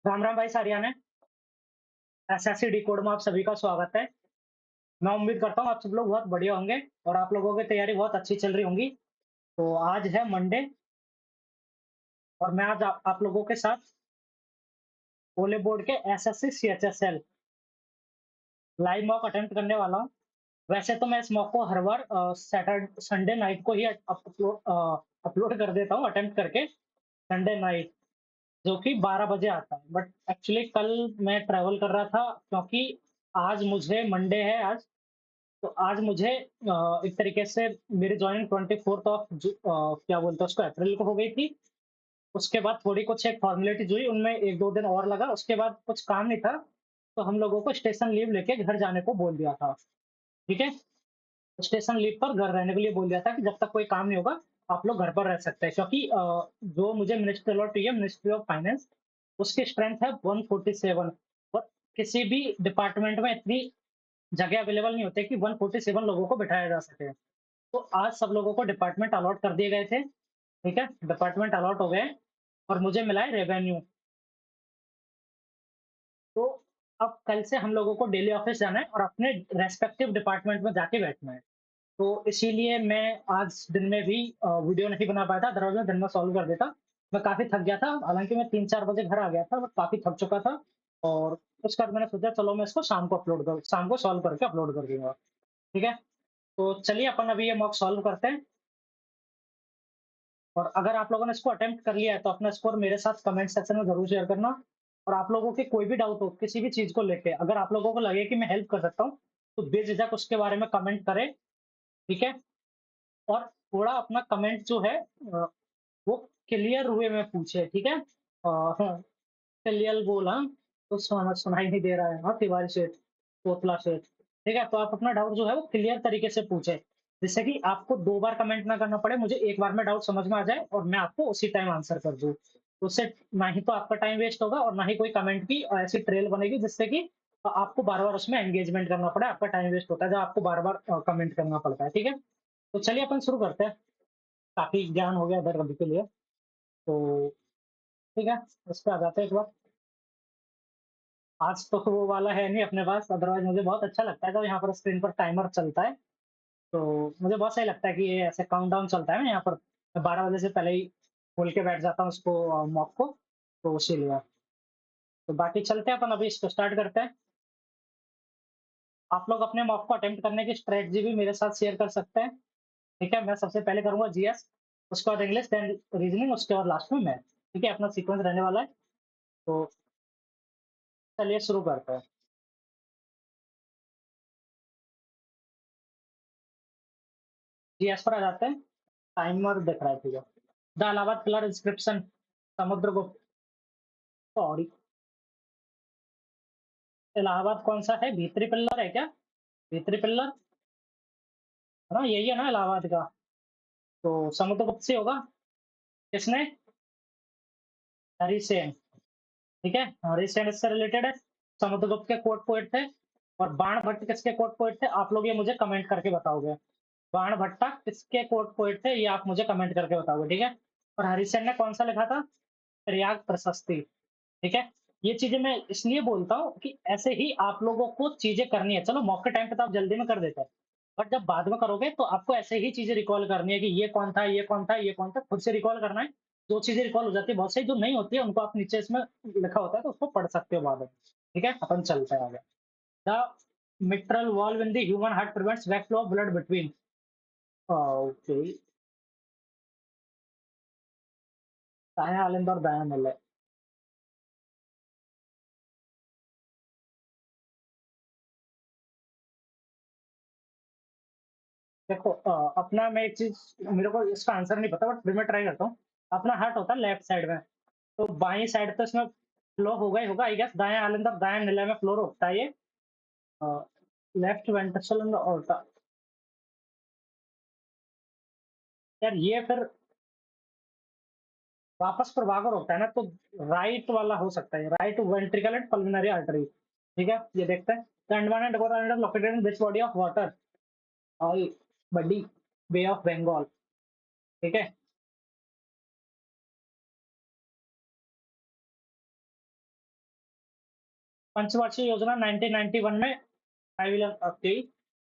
राम राम भाई सारियाने। SSC decode में आप सभी का स्वागत है। मैं उम्मीद करता हूँ आप सब लोग बहुत बढ़िया होंगे और आप लोगों की तैयारी बहुत अच्छी चल रही होंगी। तो आज है मंडे और मैं आज आप लोगों के साथ ओले बोर्ड के SSC CHSL live mock attempt करने वाला हूँ। वैसे तो मैं इस मॉक को हर बार सैटरडे संडे नाइट को ही अपलोड कर देता हूँ अटेम्प्ट करके संडे नाइट, जो कि 12 बजे आता है। बट एक्चुअली कल मैं ट्रैवल कर रहा था क्योंकि आज मुझे मंडे है आज। तो आज मुझे एक तरीके से मेरी जॉइनिंग 24th ऑफ क्या बोलते हैं उसको अप्रैल को हो गई थी। उसके बाद थोड़ी कुछ एक फॉर्मेलिटीज़ हुई, उनमें 1-2 दिन और लगा, उसके बाद कुछ काम नहीं था, तो हम लोगों को स्टेशन लीव लेके घर जाने को बोल दिया था, ठीक है? स्टेशन लीव पर घर रहने के लिए बोल दिया था कि जब तक कोई काम नहीं होगा, आप लोग घर पर रह सकते हैं क्योंकि जो मुझे मिनिस्ट्री अलॉट हुई है मिनिस्ट्री ऑफ फाइनेंस, उसकी स्ट्रेंथ है 147 और किसी भी डिपार्टमेंट में इतनी जगह अवेलेबल नहीं होती कि 147 लोगों को बिठाया जा सके। तो आज सब लोगों को डिपार्टमेंट अलॉट कर दिए गए थे, ठीक है? डिपार्टमेंट अलॉट हो गए और मुझे मिला है रेवेन्यू। तो अब कल से हम लोगों को डेली ऑफिस जाना है और अपने रेस्पेक्टिव डिपार्टमेंट में जाके बैठना है। तो इसीलिए मैं आज दिन में भी वीडियो नहीं बना पाया था, अदरवाइज़ मैं दिन में सॉल्व कर देता। मैं काफ़ी थक गया था, हालाँकि मैं 3-4 बजे घर आ गया था, बट काफ़ी थक चुका था और उसके बाद मैंने सोचा चलो मैं इसको शाम को सॉल्व करके अपलोड कर दूँगा, ठीक है? तो चलिए अपन अभी ये मॉक सॉल्व करते हैं। और अगर आप लोगों ने इसको अटेम्प्ट कर लिया है, तो अपना स्कोर मेरे साथ कमेंट सेक्शन में ज़रूर शेयर करना। और आप लोगों के कोई भी डाउट हो, किसी भी चीज़ को लेके, अगर आप लोगों को लगे कि मैं हेल्प कर सकता हूँ, तो बेझिझक उसके बारे में कमेंट करें, ठीक है? और थोड़ा अपना कमेंट जो है वो क्लियर वे में पूछे, ठीक है? हाँ, क्लियर बोला तो सुनाई नहीं दे रहा है। हाँ, तिवारी सेठ, तोतला सेठ, ठीक है? तो आप अपना डाउट जो है वो क्लियर तरीके से पूछे, जिससे कि आपको 2 बार कमेंट ना करना पड़े, मुझे एक बार में डाउट समझ में आ जाए और मैं आपको उसी टाइम आंसर कर दूँ। तो उससे ना ही तो आपका टाइम वेस्ट होगा और ना ही कोई कमेंट की ऐसी ट्रेल बनेगी जिससे कि आपको बार-बार उसमें एंगेजमेंट करना पड़े, आपका टाइम वेस्ट होता है जब आपको बार-बार कमेंट करना पड़ता है, ठीक है? तो चलिए अपन शुरू करते हैं। काफ़ी ज्ञान हो गया इधर अभी के लिए, तो ठीक है, इस पे आ जाते हैं एक बार। आज तो वो वाला है नहीं अपने पास, अदरवाइज़ मुझे बहुत अच्छा लगता है जब यहाँ पर स्क्रीन पर टाइमर चलता है, तो मुझे बहुत सही लगता है कि ये ऐसे काउंटडाउन चलता है ना यहाँ पर। मैं 12 बजे से पहले ही खोल के बैठ जाता हूँ उसको मॉक को, तो इसीलिए। तो बाकी चलते हैं अपन अभी इसको स्टार्ट करते हैं। आप लोग अपने मॉक को अटेम्प्ट करने की स्ट्रैटेजी भी मेरे साथ शेयर कर सकते हैं, ठीक है? मैं सबसे पहले करूँगा जीएस, उसके बाद इंग्लिश, देन रीजनिंग, उसके बाद लास्ट में मैथ, ठीक है? अपना सीक्वेंस रहने वाला है, तो चलिए शुरू करते हैं। जीएस पर आ जाते हैं। टाइमर दिख रहा है, ठीक है। The Allahabad pillar inscription, Samudragupta, sorry, Allahabad कौन सा है? भीतरी पिल्लर है क्या? भीतरी पिल्लर, है ना? यही है ना इलाहाबाद का? तो समुद्रगुप्त से होगा। किसने? हरिसेन, ठीक है? हरिसेन इससे रिलेटेड है। समुद्रगुप्त के कोर्ट पोएट थे। और बाण भट्ट किसके कोर्ट पोएट थे? आप लोग ये मुझे कमेंट करके बताओगे। बाण भट्टा किसके कोर्ट पोएट थे? ये आप मुझे कमेंट करके बताओगे, ठीक है? और हरिसेन ने कौन सा लिखा था? प्रयाग प्रशस्ति, ठीक है? ये चीज़ें मैं इसलिए बोलता हूँ कि ऐसे ही आप लोगों को चीज़ें करनी है। चलो मौके टाइम पे तो आप जल्दी में कर देते हैं, बट जब बाद में करोगे तो आपको ऐसे ही चीज़ें रिकॉल करनी है कि ये कौन था, ये कौन था, ये कौन था, खुद से रिकॉल करना है। जो चीज़ें रिकॉल हो जाती है, बहुत सारी जो नहीं होती है उनको आप नीचे इसमें लिखा होता है तो उसको पढ़ सकते हो बाद में, ठीक है? अपन चलते हैं आगे। The mitral valve in the human heart prevents back flow of blood between, okay, दायां आलिंद और दायां मिले। देखो अपना मैं एक चीज़, मेरे को इसका आंसर नहीं पता बट फिर मैं ट्राई करता हूँ। अपना हार्ट होता है लेफ्ट साइड में, तो बाईं साइड तो इसमें फ्लो होगा ही होगा आई गेस। दायां आलिंदर दायां निलय में फ्लो रोकता है ये। Left ventricle in the aorta, यार ये फिर वापस प्रवाह को रोकता है ना, तो राइट वाला हो सकता है, right ventricle and pulmonary artery, ठीक है? ये देखते हैं। The Andaman and Nicobar island located in this body of water, all buddy, bay of Bengal, ठीक है? पंचवार्षिक योजना 1991 में आई विल ओके।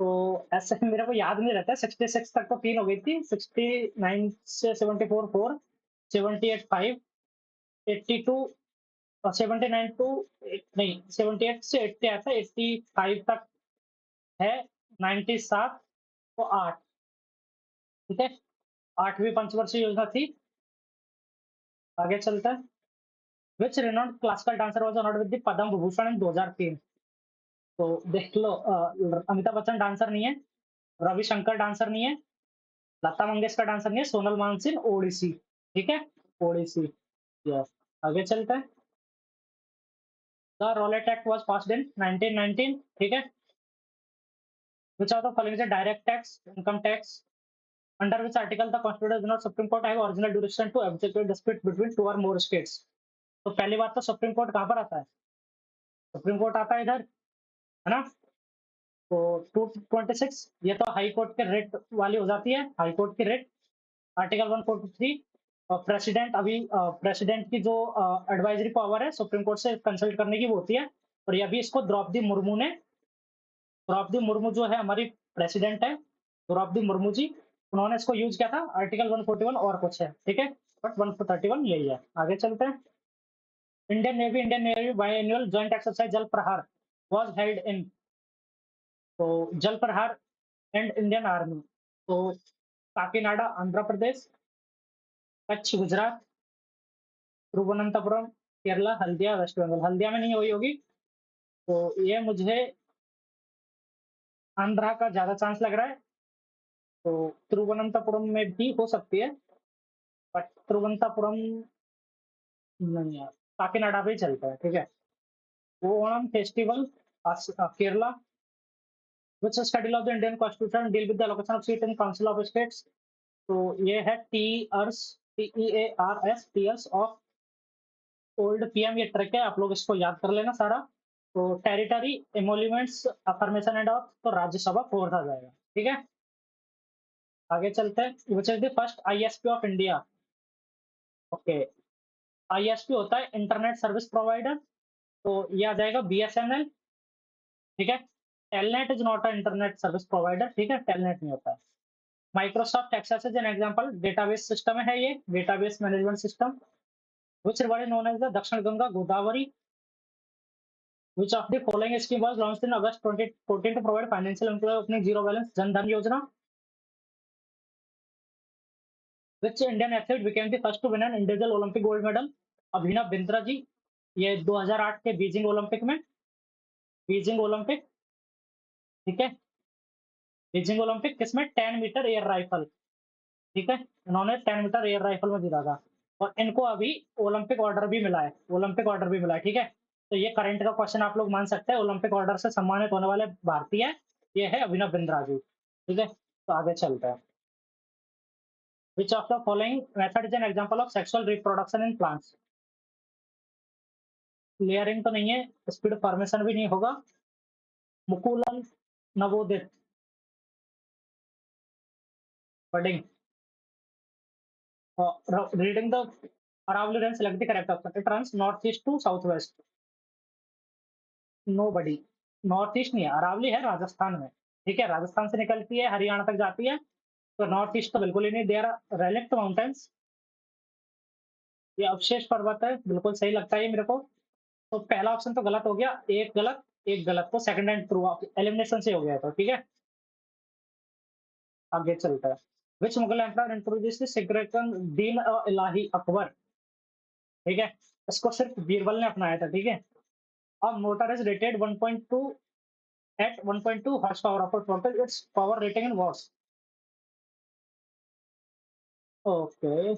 तो ऐसे मेरे को याद नहीं रहता है, 66 तक तो 3 हो गई थी, 69 से 74 4, 78 5, 82 और 79 टू नहीं 78 से 80 आया था, 85 तक है, 97 तो 8, ठीक है? 8वीं पंचवर्षीय योजना थी। आगे चलते हैं। Which renowned classical dancer was honoured with the Padma Vibhushan in 2003? तो देख लो, अमिताभ बच्चन डांसर नहीं है, रविशंकर डांसर नहीं है, लता मंगेशकर डांसर नहीं है, सोनल मानसिंह ओडिसी, ठीक है? ओडिसी, यस। आगे चलते हैं। The Rowlatt act was passed in 1919, ठीक है? Which of the following is a direct tax, income tax? Under which article the constitution does not supreme court have original jurisdiction to execute dispute between two or more states? तो पहली बात तो supreme court कहाँ पर आता है? Supreme court आता है इधर, है ना? तो 226 ये तो हाई कोर्ट के रेट वाली हो जाती है, हाई कोर्ट की रेट। आर्टिकल 143 प्रेसिडेंट, अभी प्रेसिडेंट की जो एडवाइजरी पावर है सुप्रीम कोर्ट से कंसल्ट करने की वो होती है, और ये अभी इसको द्रौपदी मुर्मू ने, द्रौपदी मुर्मू जो है हमारी प्रेसिडेंट है, द्रौपदी मुर्मू जी, उन्होंने इसको यूज किया था। आर्टिकल 141 और कुछ है, ठीक है, बट 131 यही है। आगे चलते हैं। इंडियन नेवी बायएनुअल जॉइंट एक्सरसाइज जल प्रहार वाज हेल्ड इन, तो जल प्रहार एंड इंडियन आर्मी, तो काकीनाडा आंध्र प्रदेश, कच्छ गुजरात, तिरुवनंतपुरम केरला, हल्दिया वेस्ट बंगाल। हल्दिया में नहीं हुई होगी, तो ये मुझे आंध्रा का ज्यादा चांस लग रहा है, तो तिरुवनंतपुरम में भी हो सकती है, बट तिरुवनंतपुरम नहीं यार, काकीनाडा पे ही चलता है, ठीक है? वो Onam festival Kerala. Which schedule of the Indian constitution deal with the allocation of seat in council of states? तो ये है टीअर्स, टीईएआरएस, टीएर्स ऑफ ओल्ड पीएम, ये ट्रिक है, आप लोग इसको याद कर लेना सारा। तो टेरिटरी एमोल्यूमेंट्स अफर्मेशन एंड ऑफ, तो राज्यसभा फोर्थ आ जाएगा, ठीक है? आगे चलते हैं। Which is the first ISP of India? Okay, ISP होता है इंटरनेट सर्विस प्रोवाइडर, तो ये आ जाएगा बीएसएनएल, ठीक है? Telnet is not a internet service provider, ठीक है? टेलनेट नहीं होता है। Microsoft Access is an example, database system है ये, database management system. Which river is known as the Dakshin Ganga Godavari? Which of the following scheme was launched in August 2014 to provide financial employee opening zero balance Jan Dhan Yojana? Which Indian athlete became the first to win an individual Olympic gold medal? Abhinav Bindra ji, ये 2008 के Beijing Olympic में, Beijing Olympic, ठीक है? Beijing Olympic किसमें? 10 metre air rifle, ठीक है? इन्होंने 10 metre air rifle में जीता था, और इनको अभी ओलंपिक ऑर्डर भी मिला है, ओलंपिक ऑर्डर भी मिला है, ठीक है? तो ये करंट का क्वेश्चन आप लोग मान सकते हैं, ओलंपिक ऑर्डर से सम्मानित होने वाले भारतीय ये है अभिनव बिंद्रा जी, ठीक है? तो आगे चलते हैं। Which of the following method is an example of sexual reproduction in plants? Layering तो नहीं है, स्पीड फॉर्मेशन भी नहीं होगा, मुकुलन नवोदित, budding, reading the Aravalli range, select the correct option. It runs north east to south west. Nobody, north east नहीं है, अरावली है राजस्थान में, ठीक है? राजस्थान से निकलती है, हरियाणा तक जाती है, तो नॉर्थ ईस्ट तो बिल्कुल ही नहीं। देयर रेलिक्ट माउंटेन्स, ये अवशेष पर्वत है, बिल्कुल सही लगता है ये मेरे को। तो पहला ऑप्शन तो गलत हो गया, एक गलत एक गलत, तो सेकंड एंड ट्रू एलिमिनेशन से हो गया, तो ठीक है? आगे चलता है। विच मुगल एम्परर इंट्रोड्यूस्ड द सिगरेटन दीन इलाही अकबर? ठीक है, इसको सिर्फ बीरबल ने अपनाया था, ठीक है? अब motor is rated 1.2 at 1.2 horse power of total its power rating in watts? Okay,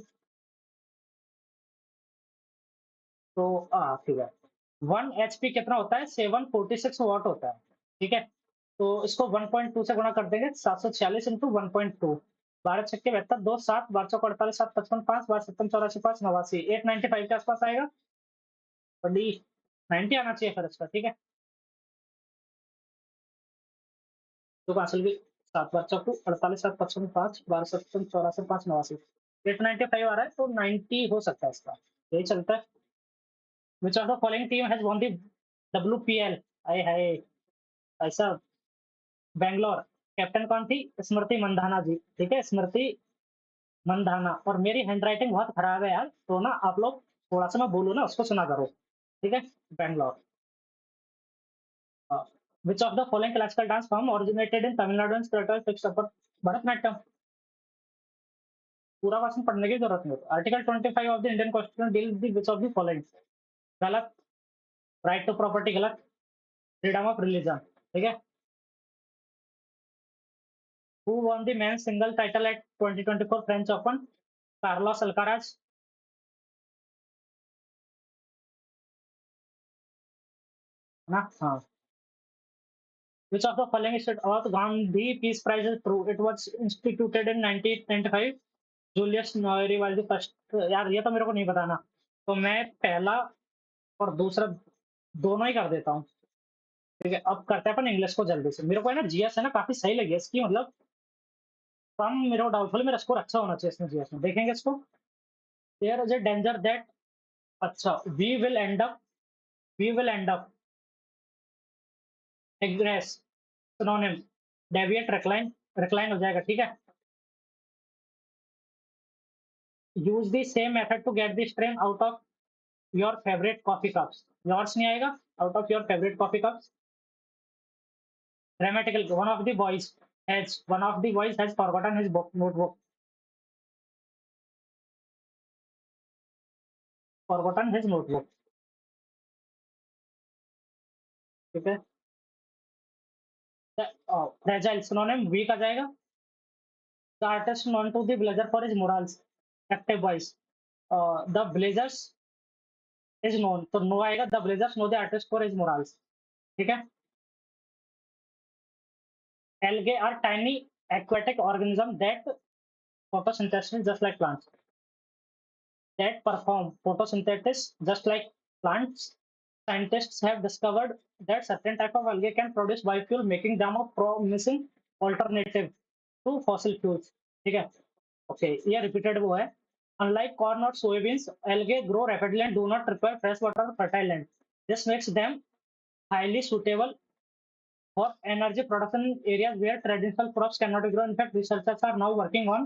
तो ठीक है। 1 एचपी कितना होता है? 746 वॉट होता है, ठीक है? तो इसको 1.2 से गुणा कर देंगे, 746 इंटू 1.2, 12×6=72, 2 7, 12×4=48, 7 55, 5 बार 57, 84, 5 89, 895 के आसपास आएगा, और डी 90 आना चाहिए फिर इसका, ठीक है? तो असल भी 7 बार 4 48, 7 55, 5 12 57, 84, 5 89, 895 आ रहा है, तो 90 हो सकता है इसका, यही चलता है। Which of the following team has won the WPL, हाय हाय ऐसा। बैंगलोर, कैप्टन कौन थी? स्मृति मंधाना जी, ठीक है, स्मृति मंधाना। और मेरी हैंडराइटिंग बहुत खराब है यार, तो ना आप लोग थोड़ा सा मैं बोलूँ ना उसको सुना करो, ठीक है। Bangalore. Which of the following classical dance form originated in Tamil Nadu and started fixed upper Bharatanatyam. पूरा क्वेश्चन पढ़ने की जरूरत नहीं होती। Article 25 of the Indian constitution deal with which of the following. गलत। राइट टू प्रॉपर्टी गलत। फ्रीडम ऑफ रिलीजन, ठीक है। Who won the men's single title at 2024 French Open? Carlos Alcaraz, है ना? हाँ। Which of the following is about Gandhi Peace Prize is true? It was instituted in 1995. Julius Nyerere was the first. यार ये तो मेरे को नहीं पता ना, तो मैं पहला और दूसरा दोनों ही कर देता हूँ। ठीक है, अब करते हैं अपन इंग्लिश को जल्दी से। मेरे को है ना जीएस है ना काफी सही लगी है इसकी, मतलब कम मेरे को डाउटफुल, मेरा स्कोर अच्छा होना चाहिए इसमें जीएस में। देखेंगे इसको। There is a danger that, अच्छा, we will end up egress synonym deviate recline, recline हो जाएगा, ठीक है। Use the same method to get the strain out of your favourite coffee cups. Yours नहीं आएगा, out of your favourite coffee cups. grammatical, one of the boys has forgotten his notebook, forgotten his notebook, ठीक है। Fragile synonym weak आ जाएगा। The artist known to the blazer for his morals, active voice. The blazers is known, तो know आएगा। The blazers know the artist for his morals, ठीक है। algae are tiny aquatic organism that photosynthesis just like plants, that perform photosynthesis just like plants. Scientists have discovered that certain type of algae can produce biofuel, making them a promising alternative to fossil fuels, ठीक है। Okay, ये repeated वो है। Unlike corn or soybeans, algae grow rapidly and do not require fresh water or fertile land. This makes them highly suitable for energy production in areas where traditional crops cannot grow. In fact, researchers are now working on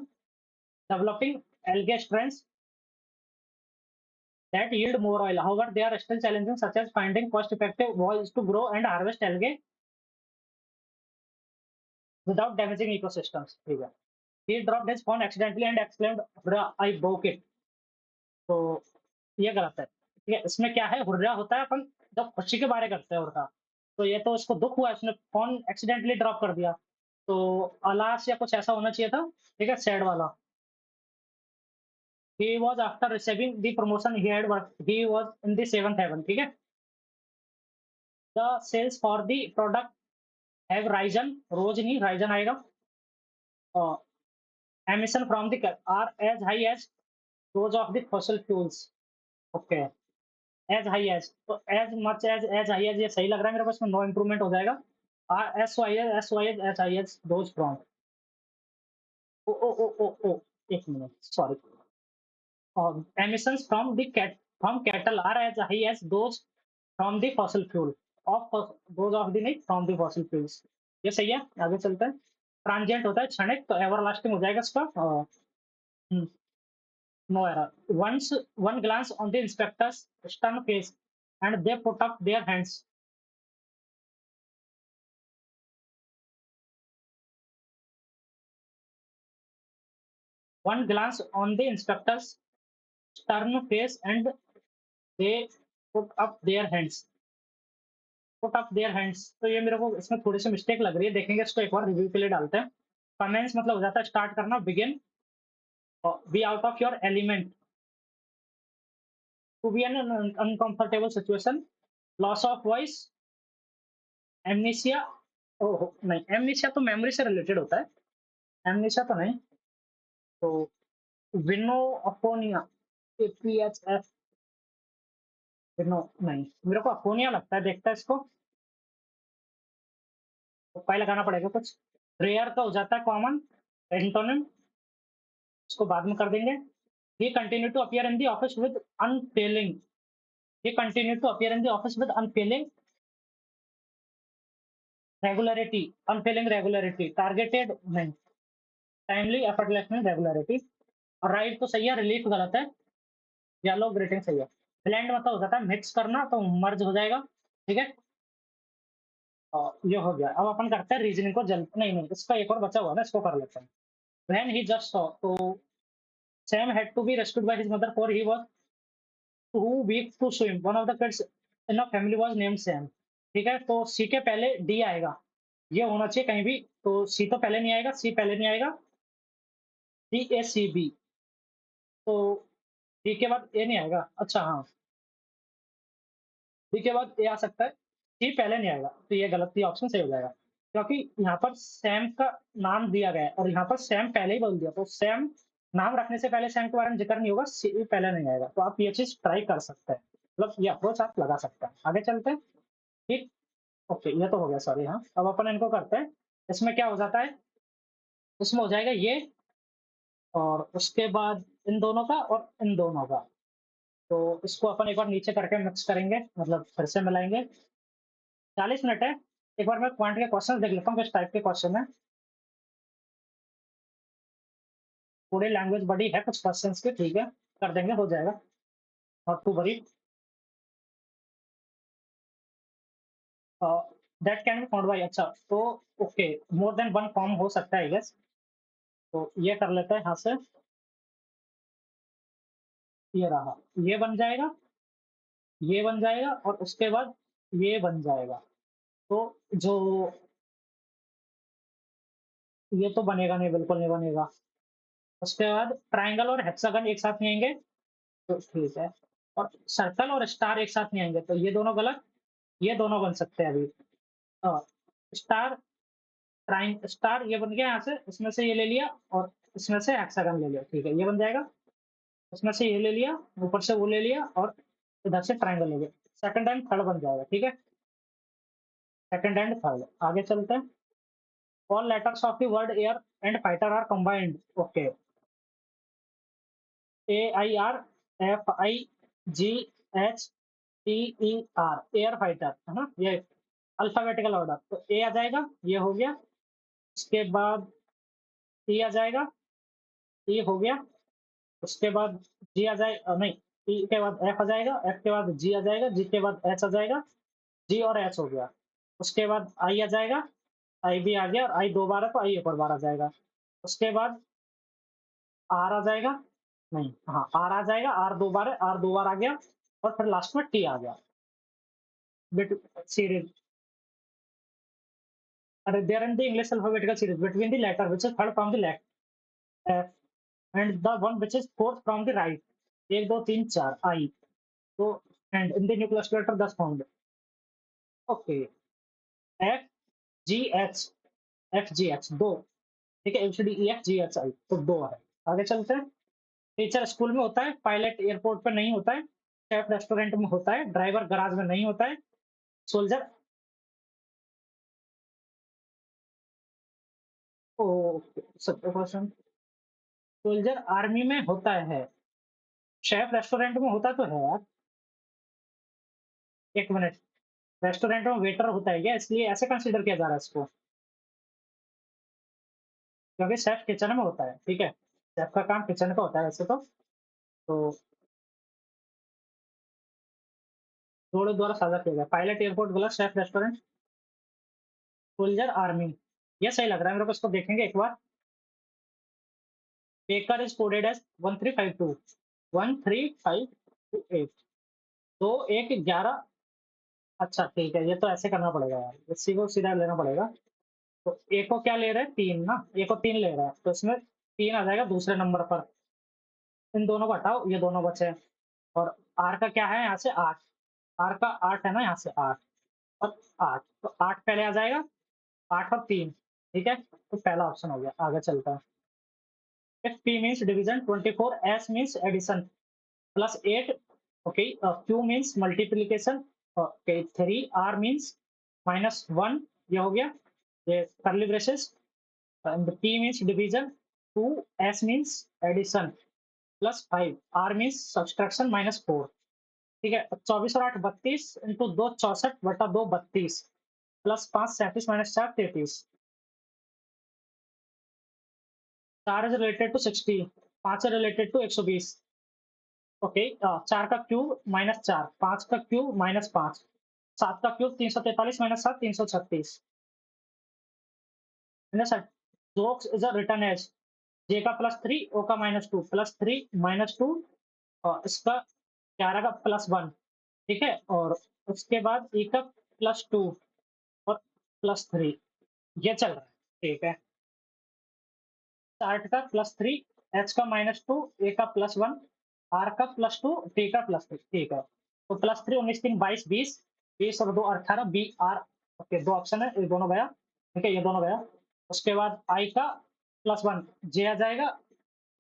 developing algae strains that yield more oil. However, there are still challenges such as finding cost-effective ways to grow and harvest algae without damaging ecosystems. ठीक है। He dropped his phone accidentally and exclaimed, "Bruh, I broke it." तो ये गलत है। ठीक है, इसमें क्या है, हुर्रा होता है अपन जब खुशी के बारे करते हैं हुर्रा। तो ये तो इसको दुःख हुआ, इसने फ़ोन एक्सीडेंटली ड्रॉप कर दिया। तो अलास या कुछ ऐसा होना चाहिए था, ठीक है, सैड वाला। He was after receiving the promotion he was in the seventh heaven, ठीक है। The sales for the product have risen, रोज नहीं risen आएगा। Emission from the car are as high as those of the fossil fuels. Okay, as high as, तो as much as high as ये सही लग रहा है मेरे को, इसमें नो इम्प्रूवमेंट हो जाएगा। as high as those from, ओ ओ ओ ओ ओ एक minute sorry. Emissions from the from cattle are as high as those from the fossil fuel of those of the नहीं from the fossil fuels। ये सही है, आगे चलते हैं। ट्रांजिएंट होता है क्षणिक, तो एवरलास्टिंग हो जाएगा इसका। No error. once one glance on the inspector's stern face and they put up their hands। one glance on the inspector's stern face and they put up their hands, put up their hands। तो ये मेरे को इसमें थोड़ी सी mistake लग रही है, देखेंगे इसको एक बार, रिव्यू के लिए डालते हैं। कमेंस मतलब हो जाता है स्टार्ट करना, begin, be out of your element, to be an uncomfortable situation, loss of voice, amnesia. Oh नहीं, एमनीसिया तो मेमोरी से रिलेटेड होता है, एमनीसिया तो नहीं। तो विनोअफोनिया, एपीएचएफ, विनो नहीं, मेरे को अफोनिया लगता है, देखता है इसको, तो पहले लगाना पड़ेगा कुछ। रेयर का हो जाता है कॉमन, एंटोनिम इसको बाद में कर देंगे। he continued to appear in the office with unfailing, he continued to appear in the office with unfailing regularity, unfailing regularity, targeted नहीं, टाइमली, एफर्टलेस में रेगुलरिटी। और राइट तो सही है, रिलीफ गलत है, येलो ग्रीटिंग सही है। ब्लेंड मतलब हो जाता है मिक्स करना, तो मर्ज हो जाएगा, ठीक है। ये हो गया। अब अपन करते हैं रीजनिंग को जल्द, नहीं नहीं इसका एक और बचा हुआ है ना, इसको कर लेते हैं। व्हेन ही जस्ट सॉ, तो Sam had to be rescued by his mother for he was too weak to swim, one of the kids in a family was named Sam. ठीक है, तो सी के पहले डी आएगा, ये होना चाहिए कहीं भी, तो सी तो पहले नहीं आएगा, सी पहले नहीं आएगा, डी ए सी बी, तो डी के बाद ए नहीं आएगा, अच्छा हाँ, डी के बाद ए आ सकता है, सी पहले नहीं आएगा, तो ये गलत, ये ऑप्शन सही हो जाएगा, क्योंकि यहाँ पर सैम का नाम दिया गया है और यहाँ पर सैम पहले ही बोल दिया, तो सैम नाम रखने से पहले सैम के बारे में जिक्र नहीं होगा, सी पहले नहीं आएगा, तो आप ये चीज ट्राई कर सकते हैं, मतलब ये अप्रोच आप लगा सकते हैं। आगे चलते हैं, ठीक। ओके, ये तो हो गया, सॉरी, हाँ अब अपन इनको करते हैं। इसमें क्या हो जाता है, इसमें हो जाएगा ये, और उसके बाद इन दोनों का और इन दोनों का, तो इसको अपन एक बार नीचे करके मिक्स करेंगे, मतलब फिर से मिलाएंगे। 40 मिनट है, एक बार मैं क्वांट के क्वेश्चन देख लेता हूँ किस टाइप के क्वेश्चन है, थोड़ी लैंग्वेज बड़ी है कुछ क्वेश्चन की, ठीक है कर देंगे, हो जाएगा, not to worry. That can be found by, अच्छा, तो okay, more than one form हो सकता है आई गेस, तो ये कर लेते हैं यहाँ से, ये रहा, ये बन जाएगा, ये बन जाएगा, और उसके बाद ये बन जाएगा, तो जो ये तो बनेगा नहीं, बिल्कुल नहीं बनेगा। उसके बाद ट्रायंगल और हेक्सागन एक साथ नहीं आएंगे, तो ठीक है, और सर्कल और स्टार एक साथ नहीं आएंगे, तो ये दोनों गलत, ये दोनों बन सकते हैं अभी। स्टार, ट्राइंग स्टार ये बन गया यहाँ से, इसमें से ये ले लिया और इसमें से हेक्सागन ले लिया, ठीक है ये बन जाएगा, उसमें से ये ले लिया, ऊपर से वो ले लिया, और इधर से ट्रायंगल ले लिया, सेकंड एंड थर्ड बन जाएगा, ठीक है, सेकंड एंड थर्ड। आगे चलते हैं। All letters of the word air and fighter are combined, okay, A I R, F I, G, H, T E R, air fighter है ना, ये अल्फाबेटिकल ऑर्डर, तो ए आ जाएगा, ये हो गया, उसके बाद टी आ जाएगा, ई हो गया, उसके बाद जी आ जाए नहीं, ई के बाद एफ आ जाएगा, एफ के बाद जी आ जाएगा, जी के बाद एच आ जाएगा, जी और एच हो गया, उसके बाद आई आ जाएगा, आई भी आ गया, और आई दो बार है तो आई एक और बार आ जाएगा, उसके बाद आर आ जाएगा, नहीं हाँ आर आ जाएगा, आर दो बार है, आर दो बार आ गया, और फिर लास्ट में टी आ गया, bit series, there in the English alphabetical series between the letter which is third from the left and the one which is fourth from the right, एक दो तीन चार आई, तो and in the nucleus letter thus found, okay, F G H, F G H दो, ठीक है, A B C D E F G H I, तो दो है। आगे चलते हैं। टीचर स्कूल में होता है, पायलट एयरपोर्ट पे नहीं होता है, शेफ रेस्टोरेंट में होता है, ड्राइवर गराज में नहीं होता है, सोल्जर, ओके सत्तर परसेंट, सोल्जर आर्मी में होता है, शेफ रेस्टोरेंट में होता तो है यार, एक मिनट, रेस्टोरेंट में वेटर होता है क्या, इसलिए ऐसे कंसीडर किया जा रहा है इसको, क्योंकि शेफ किचन में होता है, ठीक है, शेफ का काम किचन का होता है वैसे तो दोनों द्वारा साझा किया गया, पायलट एयरपोर्ट गलत, शेफ रेस्टोरेंट, सोल्जर आर्मी, ये सही लग रहा है मेरे को, इसको देखेंगे एक बार। बेकर इज कोडेड एज 1352, 13528, दो एक 11, अच्छा ठीक है, ये तो ऐसे करना पड़ेगा यार, इसी को सीधा लेना पड़ेगा, तो ए को क्या ले रहे हैं, तीन ना, ए को तीन ले रहा है, तो इसमें तीन आ जाएगा दूसरे नंबर पर, इन दोनों को हटाओ, ये दोनों बचे, और आर का क्या है यहाँ से आठ, आर का आठ है ना यहाँ से आठ, और आठ, तो आठ पहले आ जाएगा, आठ और तीन, ठीक है, तो पहला ऑप्शन हो गया। आगे चलता है। If P means division, 24, S means addition, plus eight, okay, Q means multiplication, okay, three, R means minus one, ये हो गया, ये curly braces, and P means division, two, S means addition, plus five, R means subtraction minus four, ठीक है, 24 और 8 32, into दो 64 बटा दो 32, +5 37 -4 33। 4 is related to 60, 5 is related to 120। Okay, 4 का क्यूब -4, 5 का क्यूब -5, 7 का cube 343 -7 336। Sir, jokes is a return as J का +3 ओ का -2 +3 -2 और इसका 11 का +1। ठीक है, और उसके बाद ए का +2 और +3 ये चल रहा है। ठीक है, चार्ट का +3, एच का -2, ए का +1, आर का +2, टी का +3। ठीक है, तो +3 19 3 22 20 20 और 2 18 बी आर। ओके, दो ऑप्शन है, ये दोनों गया। ठीक है, ये दोनों गया। उसके बाद आई का +1 जे आ जाएगा,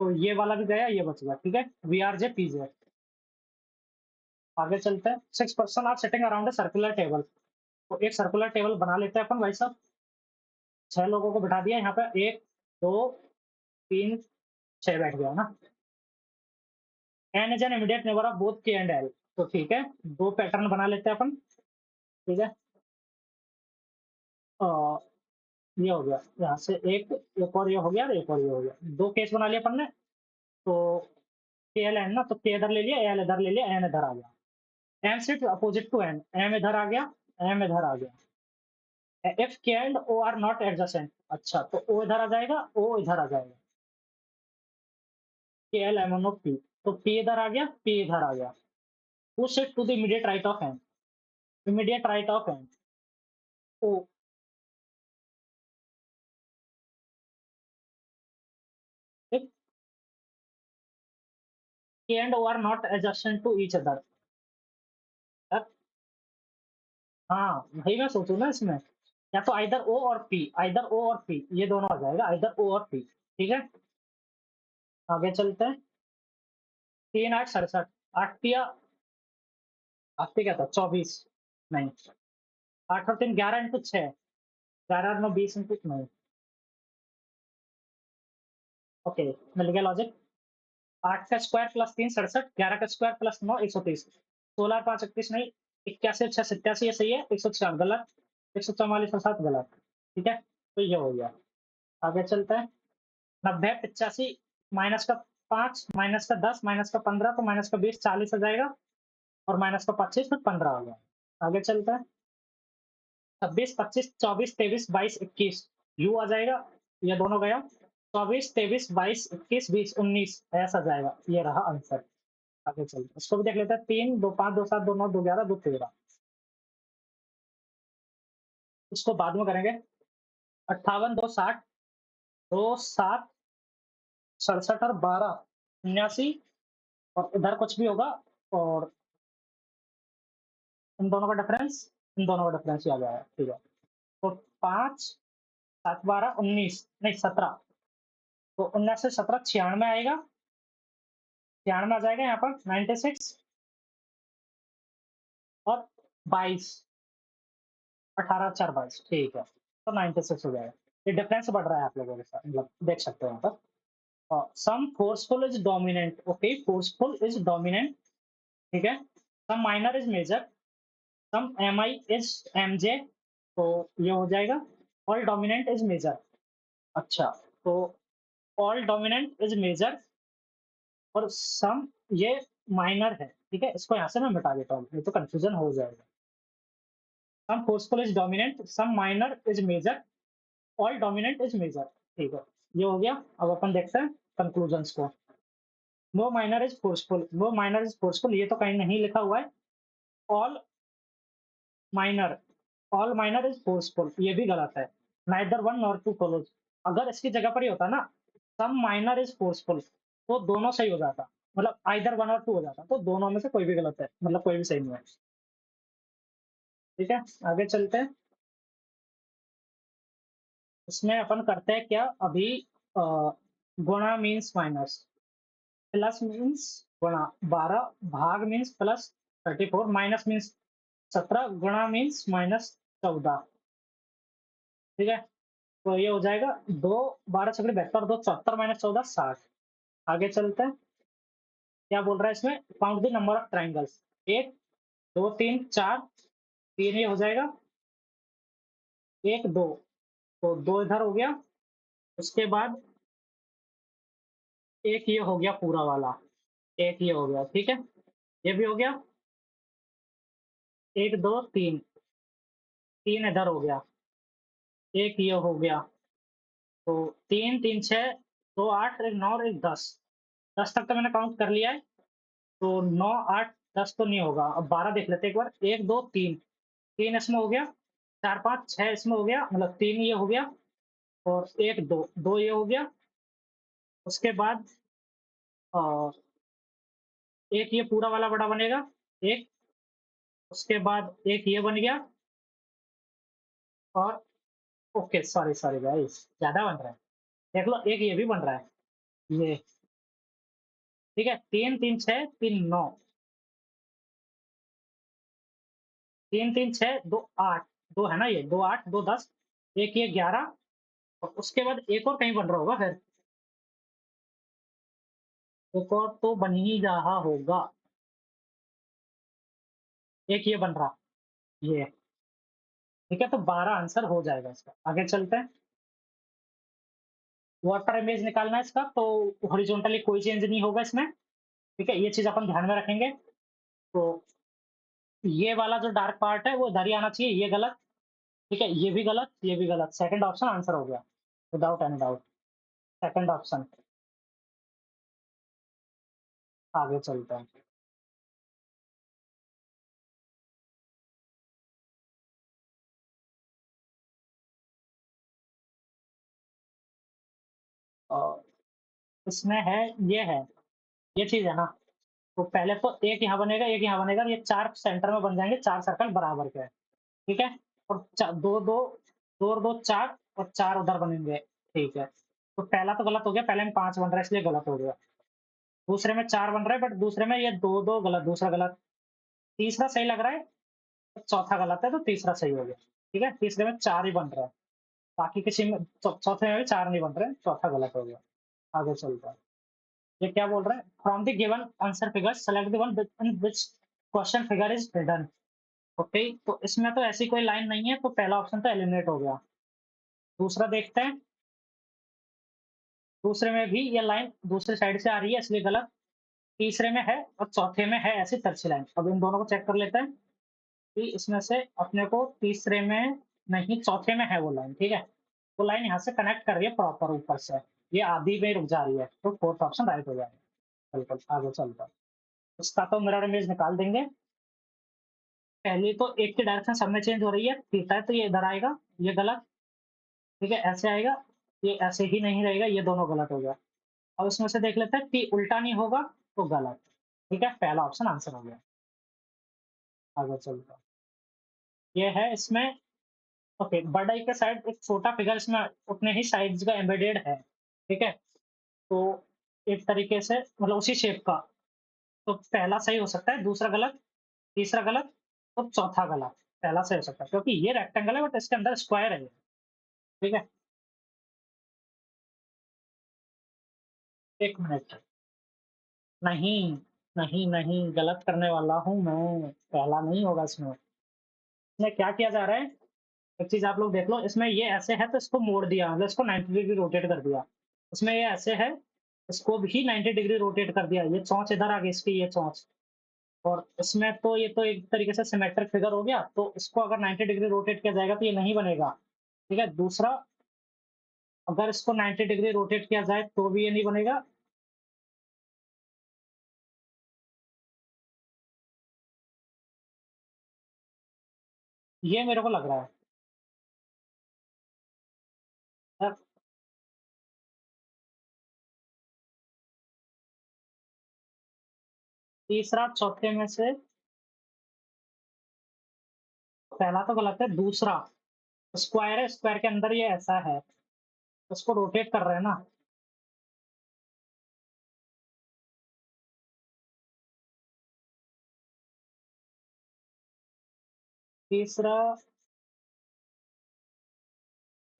तो ये वाला भी गया, ये बच गया। ठीक है, V R J P J. आगे चलते हैं। 6 person are sitting around a circular table. तो एक सर्कुलर टेबल बना लेते हैं अपन भाई साहब। 6 लोगों को बिठा दिया यहाँ पे, 1 2 3 6 बैठ गया ना। N is an immediate neighbour of both K and L. तो ठीक है, दो पैटर्न बना लेते हैं अपन। ठीक है, अ, ये हो गया यहाँ से एक और ये हो गया और एक और ये हो गया। दो केस बना लिया अपन ने। तो के एल एन ना, तो के इधर ले लिया, एल इधर ले लिया, एन इधर आ गया। M sit opposite to N, M इधर आ गया, एम इधर आ गया। If K and O are not adjacent, अच्छा तो ओ इधर आ जाएगा, ओ इधर आ जाएगा। K L M N O P, तो पी इधर आ गया, पी इधर आ गया। Push it to the immediate right of N, immediate right of N O. If K and O are not adjacent to each other। यार, हाँ भाई मैं सोचू ना इसमें, या तो आइदर ओ और पी, आइदर ओ और पी, ये दोनों आ जाएगा, आइदर ओ और पी। ठीक है, आगे चलते हैं। 3 8 67, 8 8 क्या था, 24 नहीं, 8 और 3 11 इंटू 6, 11 और 9 20 इंटू नहीं। ओके, मिल गया लॉजिक। 8 का स्क्वायर प्लस 3 67, 11 का स्क्वायर प्लस 9 130, 16 5 31 नहीं, 81 6 87 ये सही है, 104 गलत, 144 और 7 गलत। ठीक है, तो ये हो गया। आगे चलते हैं। 90 85 माइनस का 5 माइनस का 10 माइनस का 15, तो माइनस का 20 40 आ जाएगा, और माइनस का 25 तो 15 हो गया। आगे चलते हैं। 26 25 24 23 22 21 यू आ जाएगा, ये दोनों गया। 24 23 22 21 20 19 ऐसा जाएगा, ये रहा आंसर। आगे चलते हैं, इसको भी देख लेते हैं। 3 2 5 2 7 2 9 2 11 2 13, इसको बाद में करेंगे। 58 2 60 2 7 67 और 12 79, और इधर कुछ भी होगा, और इन दोनों का डिफरेंस, इन दोनों का डिफरेंस ही आ जाएगा। ठीक है, तो 5 7 12 19 नहीं 17, तो 19 से 17 96 आएगा, 96 आ जाएगा यहाँ पर 96, और 22 18 4 22। ठीक है, तो 96 हो जाएगा। ये डिफरेंस बढ़ रहा है आप लोगों के साथ, मतलब देख सकते हो यहाँ पर। Some forceful is dominant. Okay, forceful is dominant. ठीक है, some minor is major, some M I is M J, तो ये हो जाएगा। All dominant is major. अच्छा, तो ऑल डोमिनेंट इज मेजर, और सम ये माइनर है। ठीक है, इसको यहाँ से मैं मिटा देता हूँ, ये तो कंफ्यूजन हो जाएगा। Some forceful is dominant, some minor is major, all dominant is major. ठीक है, ये हो गया। अब अपन देखते हैं कंक्लूजन्स को। No minor is forceful, no minor is forceful ये तो कहीं नहीं लिखा हुआ है। All minor, all minor is forceful ये भी गलत है। Neither one nor two follows. अगर इसकी जगह पर ही होता ना, सम माइनर इज फोर्सफुल, तो दोनों सही हो जाता, मतलब आइदर वन और टू हो जाता, तो दोनों में से कोई भी गलत है, मतलब कोई भी सही नहीं है। ठीक है, आगे चलते हैं। इसमें अपन करते हैं क्या अभी, अ, गुणा मीन्स माइनस, प्लस मीन्स गुणा 12, भाग मीन्स +34, माइनस मीन्स 17, गुणा मीन्स -14। ठीक है, तो ये हो जाएगा 2 12 छकड़े 72, 2 74 -14 60। आगे चलते हैं। क्या बोल रहा है इसमें, count the number of triangles. 1 2 3 4, 3 ये हो जाएगा, 1 2, तो 2 इधर हो गया। उसके बाद एक ये हो गया पूरा वाला, एक ये हो गया, ठीक है? ये भी हो गया। 1 2 3, 3 इधर हो गया। एक ये हो गया। तो 3 3 6 2 8 1 9 और 1 10, 10 तक तो मैंने काउंट कर लिया है। तो 9 8 10 तो नहीं होगा। अब 12 देख लेते हैं एक बार। 1 2 3, 3 इसमें हो गया। 4 5 6 इसमें हो गया, मतलब 3 ये हो गया। और 1 2, 2 ये हो गया। उसके बाद अ, एक ये पूरा वाला बड़ा बनेगा, एक। उसके बाद एक ये बन गया। और ओके, सॉरी सॉरी गाइस, ज़्यादा बन रहा है। देख लो, एक ये भी बन रहा है, ये। ठीक है? 3 3 6 3 9, 3 3 6 2 8, 2 है ना ये, 2 8 2 10, एक ये 11। और उसके बाद एक और कहीं बन रहा होगा फिर, एक और तो बन ही रहा होगा। एक ये बन रहा, ये। ठीक है? तो 12 आंसर हो जाएगा इसका। आगे चलते हैं। वाटर इमेज निकालना है इसका, तो हॉरिजॉन्टली कोई चेंज नहीं होगा इसमें। ठीक है? ये चीज़ अपन ध्यान में रखेंगे। तो ये वाला जो डार्क पार्ट है वो इधर ही आना चाहिए, ये गलत। ठीक है? ये भी गलत, ये भी गलत। सेकंड ऑप्शन आंसर हो गया, without any doubt. Second option. आगे चलते हैं। और इसमें है, ये है, ये चीज़ है ना। तो पहले तो एक यहाँ बनेगा, एक यहाँ बनेगा, ये 4 सेंटर में बन जाएँगे, 4 सर्कल बराबर के। ठीक है? और 2 2, 2 और 2 4, और 4 उधर बनेंगे। ठीक है। तो पहला तो गलत हो गया, पहले में 5 बन रहा है इसलिए गलत हो गया। दूसरे में 4 बन रहा है, बट दूसरे में ये 2 2 गलत, दूसरा गलत। तीसरा सही लग रहा है, तो चौथा गलत है, तो तीसरा सही हो गया। ठीक है? तीसरे में 4 ही बन रहा है। बाकी किसी में चौथे में भी 4 नहीं बन रहे, चौथा गलत हो गया। आगे चलते हैं। ये क्या बोल रहा है? From the given answer figure select the one in which question figure is hidden. Okay, तो इसमें तो ऐसी कोई लाइन नहीं है, तो पहला ऑप्शन तो एलिमिनेट हो गया। दूसरा देखते हैं। दूसरे में भी ये लाइन दूसरी साइड से आ रही है, इसलिए गलत। तीसरे में है और चौथे में है ऐसी तिरछी लाइन। अब इन दोनों को चेक कर लेते हैं कि इसमें से अपने को तीसरे में नहीं, चौथे में है वो लाइन। ठीक है? वो लाइन यहाँ से कनेक्ट कर रही है प्रॉपर ऊपर से। ये आधी में रुक जा रही है, तो फोर्थ ऑप्शन राइट हो जाएगा। बिल्कुल, आगे चलते हैं। इसका तो मिरर इमेज निकाल देंगे। पहली तो एक की डायरेक्शन सब में चेंज हो रही है, थीटा है तो ये इधर आएगा, ये गलत। ठीक है? ऐसे आएगा, ये ऐसे ही नहीं रहेगा, ये दोनों गलत हो गया। अब इसमें से देख लेते हैं कि उल्टा नहीं होगा, तो गलत। ठीक है? पहला ऑप्शन आंसर हो गया। आगे चलते हैं। ये है इसमें। ओके, बड़ाई के साइड एक छोटा फिगर इसमें उतने ही साइज का एम्बेडेड है। ठीक है? तो एक तरीके से मतलब उसी शेप का। तो पहला सही हो सकता है, दूसरा गलत, तीसरा गलत, और चौथा गलत। पहला सही हो सकता है क्योंकि ये रेक्टेंगल है, बट इसके अंदर स्क्वायर है ये। ठीक है? 1 मिनट। नहीं, नहीं, नहीं, गलत करने वाला हूँ मैं। पहला नहीं होगा इसमें। इसमें क्या किया जा रहा है? एक चीज़ आप लोग देख लो, इसमें ये ऐसे है तो इसको मोड़ दिया, मतलब इसको 90 डिग्री रोटेट कर दिया। इसमें ये ऐसे है, इसको भी 90 डिग्री रोटेट कर दिया। ये चोंच इधर आ गई इसकी, ये चोंच। और इसमें तो ये तो एक तरीके से सिमेट्रिक फिगर हो गया, तो इसको अगर 90 डिग्री रोटेट किया जाएगा तो ये नहीं बनेगा। ठीक है? दूसरा, अगर इसको 90 डिग्री रोटेट किया जाए तो भी ये नहीं बनेगा। ये मेरे को लग रहा है। अ, तीसरा चौथे में से पहला तो गलत है, दूसरा स्क्वायर है, स्क्वायर के अंदर ये ऐसा है, उसको रोटेट कर रहे हैं ना। तीसरा,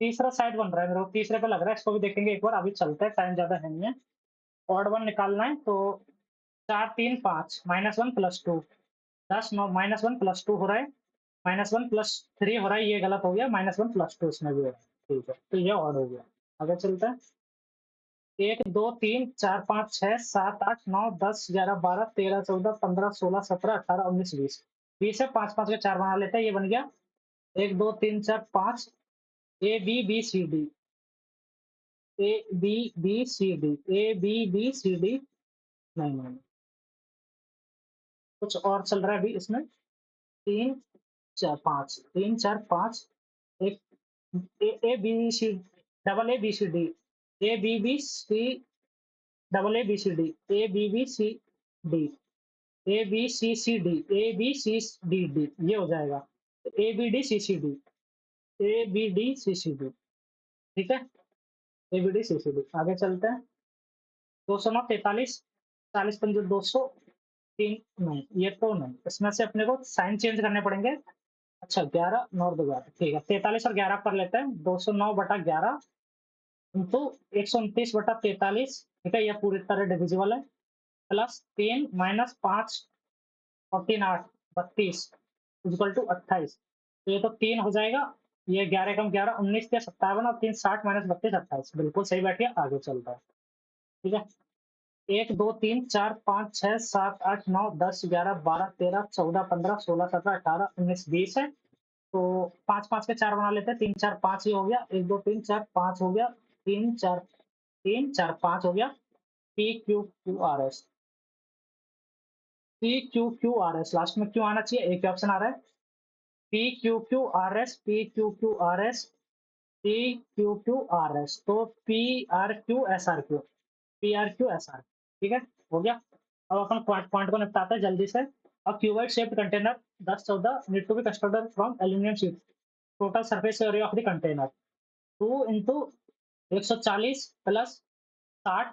तीसरा साइड बन रहा है मेरे को, तीसरे पे लग रहा है। इसको भी देखेंगे एक बार, अभी चलते हैं, टाइम ज्यादा है नहीं है। ऑड वन निकालना है, तो 4 3 5 -1 +2, 10 9 -1 +2 हो रहा है। -1 + 3 हो रहा है, ये गलत हो गया, -1 + 2 इसमें भी हो रहा है। ठीक है, तो ये ऑड हो गया। आगे चलते हैं। 1, 2, 3, 4, 5, 6, 7, 8, 9, 10, 11, 12, 13, 14, 15, 16, 17, 18, 19, 20। 20 है, 5-5 के 4 बना लेते हैं, ये बन गया 1, 2, 3, 4, 5, ए, B, B, C, D, A, B, B, C, D, A, B, B, C, D. नहीं, नहीं, कुछ और चल रहा है अभी इसमें। 3, 4, 5, 3, 4, 5, एक A, A, B, C, double A, B, C, D, A, B, B, C, double A, B, C, D, A, B, B, C, D, A B C C D, A B C D D, ये हो जाएगा A B D C C D, A B D C C D. ठीक है, A B D C C D. आगे चलते हैं। 209, 43, 40, 5, 200, 3। नहीं, ये तो नहीं, इसमें से अपने को साइन चेंज करने पड़ेंगे। अच्छा, 11, 9 और 11, ठीक है, 43 और 11 कर लेते हैं। 209/11 इंटू 129/43। ठीक है, ये पूरी तरह डिविजिबल है। प्लस 3 माइनस 5 और 3, 8, 32 इक्वल टू 28। तो ये तो 3 हो जाएगा। ये 11 कम 11, 19 के 57 और 3, 60 माइनस 32, 28। बिल्कुल सही बैठ गया। आगे चलता है। ठीक है, 1, 2, 3, 4, 5, 6, 7, 8, 9, 10, 11, 12, 13, 14, 15, 16, 17, 18, 19, 20 है। तो 5-5 के 4 बना लेते हैं। 3, 4, 5 ही हो गया। 1, 2, 3, 4, 5 हो गया। 3, 4, 3, 4, 5 हो गया। P Q Q R S, P Q Q R S, last में क्यों आना चाहिए, एक ऑप्शन आ रहा है। P Q Q R S, P Q Q R S, P Q Q R S. तो P R Q S R Q, P R Q S R. ठीक है, हो गया। अब अपन पॉइंट पॉइंट को निपटाते हैं जल्दी से। अब cuboid shaped container 10-14 need to be constructed from aluminium sheet. Total surface area of the container 2 into 140 plus 60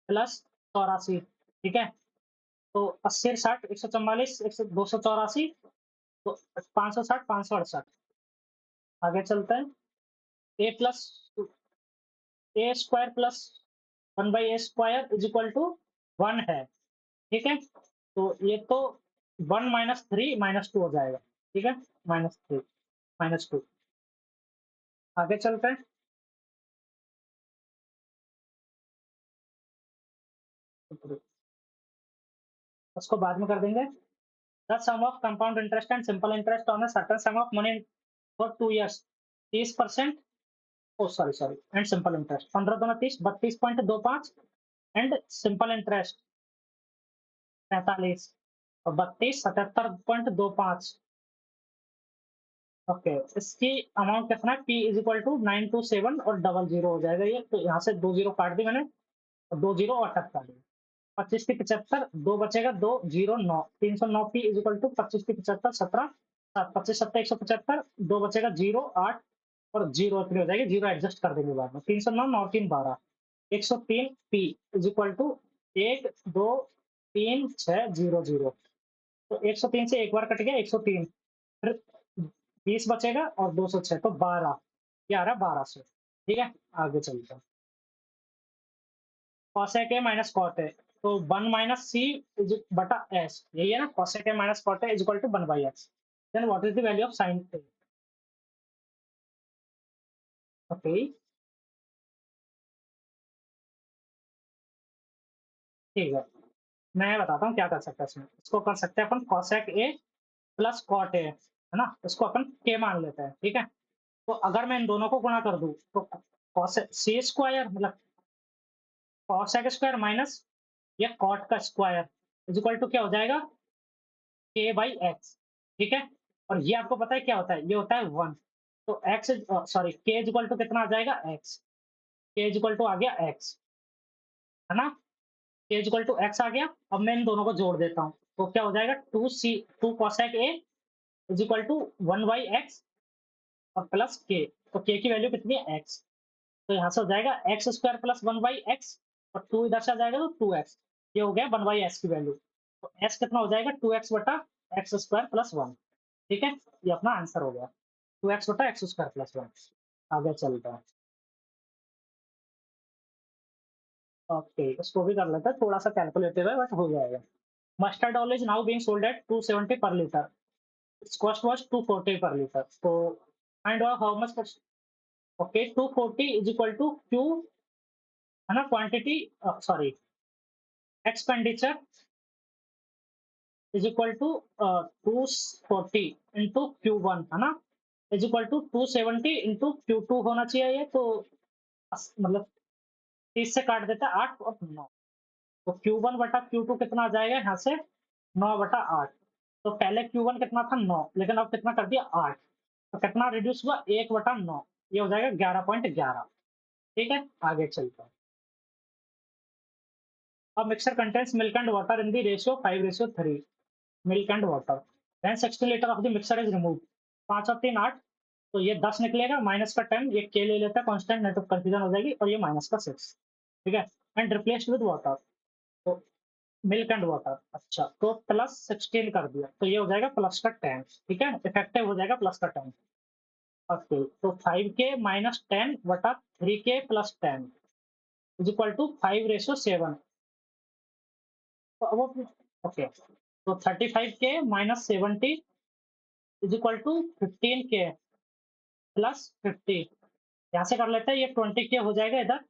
plus 84। ठीक है, तो 80, 60, 144, 284, तो 560, 568। आगे चलते हैं। A plus a square plus 1/a² is equal to 1 है। ठीक है, तो ये तो 1 -3 -2 हो जाएगा। ठीक है, -3 -2। आगे चलते हैं। उसको बाद में कर देंगे। The sum of compound interest and simple interest on a certain sum of money for 2 years 30%। Oh sorry sorry, and simple interest 15 दूना 30, 32.25 एंड सिंपल इंटरेस्ट 45 और 32, 77.25। ओके, इसकी अमाउंट कितना है, पी इज इक्वल टू 927 और double zero हो जाएगा ये, तो यहाँ से 2 जीरो काट दी मैंने और 2 जीरो और टक काट दी। 25 की 75, 2 बचेगा, 2 0 9, 309 पी इज इक्वल टू 25 की 75, 17, 7, 25, 7, 175, 2 बचेगा, 0 8 और 0 अपनी हो जाएगी, 0 एडजस्ट कर देंगे बाद में। 309 9 3 12, 103 पी इज इक्वल टू 1 2 3 6 0 0। तो 103 से एक बार कट गया, 103, फिर 20 बचेगा और 206, तो 12, ये आ रहा है 1200। ठीक है, आगे चलते हैं। cosec a minus cot a, तो 1 माइनस सी बटा एस, यही है ना। cosec a minus cot a is equal to 1/x। Then what is the value of sin a। Okay, ठीक है, मैं बताता हूँ क्या कर सकते हैं इसमें। इसको कर सकते हैं अपन cosec a plus cot a, है ना, इसको अपन k मान लेते हैं। ठीक है, तो अगर मैं इन दोनों को गुणा कर दूं तो cosec c स्क्वायर मतलब cosec स्क्वायर माइनस या cot का स्क्वायर इज इक्वल टू क्या हो जाएगा, k/x। ठीक है, और ये आपको पता है क्या होता है, ये होता है 1। तो x sorry k is equal to कितना आ जाएगा, x। k is equal to आ गया x, है ना। k is equal to x आ गया। अब मैं इन दोनों को जोड़ देता हूँ, तो क्या हो जाएगा, 2 cosec a is equal to 1/x और प्लस k। तो k की वैल्यू कितनी है, x। तो यहाँ से हो जाएगा एक्स स्क्वायर प्लस 1/x और 2 इधर से आ जाएगा, तो 2x। ये हो गया 1/x की वैल्यू। तो x कितना हो जाएगा, 2x बटा एक्स स्क्वायर प्लस 1। ठीक है, ये अपना आंसर हो गया, 2x बटा एक्स स्क्वायर प्लस 1। आगे चलता है। ओके, इसको भी कर लेते हैं, थोड़ा सा कैलकुलेटिव है बट हो जाएगा। Mustard oil is now being sold at 270 पर litre. its cost was 240 per liter. So find out how much cost. Okay, 240 is equal to Q, है ना, quantity, sorry, expenditure is equal to 240 into Q1, है ना, is equal to 270 into Q2 होना चाहिए ये तो, मतलब 30 से काट देता है 8 और 9, तो Q1 बटा Q2 कितना आ जाएगा यहाँ से, 9 बटा 8। तो पहले Q1 कितना था, 9, लेकिन अब कितना कर दिया, 8, तो कितना रिड्यूस हुआ, 1 बटा 9, ये हो जाएगा 11.11। ठीक है, आगे चलते हैं। अब mixture contains milk and water in the ratio 5:3, milk and water, then 60 litre of the mixture is remove, 5 और 3 8, तो ये 10 निकलेगा, माइनस का 10, ये के ले लेता है कांस्टेंट, नहीं तो कंफ्यूजन हो जाएगी, और ये माइनस का 6। ठीक है, एंड रिप्लेस्ड विद वाटर, तो मिल्क एंड वाटर, अच्छा तो प्लस 16 कर दिया, तो ये हो जाएगा प्लस का 10। ठीक है, इफेक्टिव हो जाएगा प्लस का 10। ओके, तो 5 के माइनस 10 बटा 3 के प्लस 10 इज इक्वल टू 5:7। तो वो, ओके, तो 35 के माइनस 70 इज इक्वल टू 15 के प्लस 50, यहाँ से कर लेते हैं, ये 20 के हो जाएगा इधर,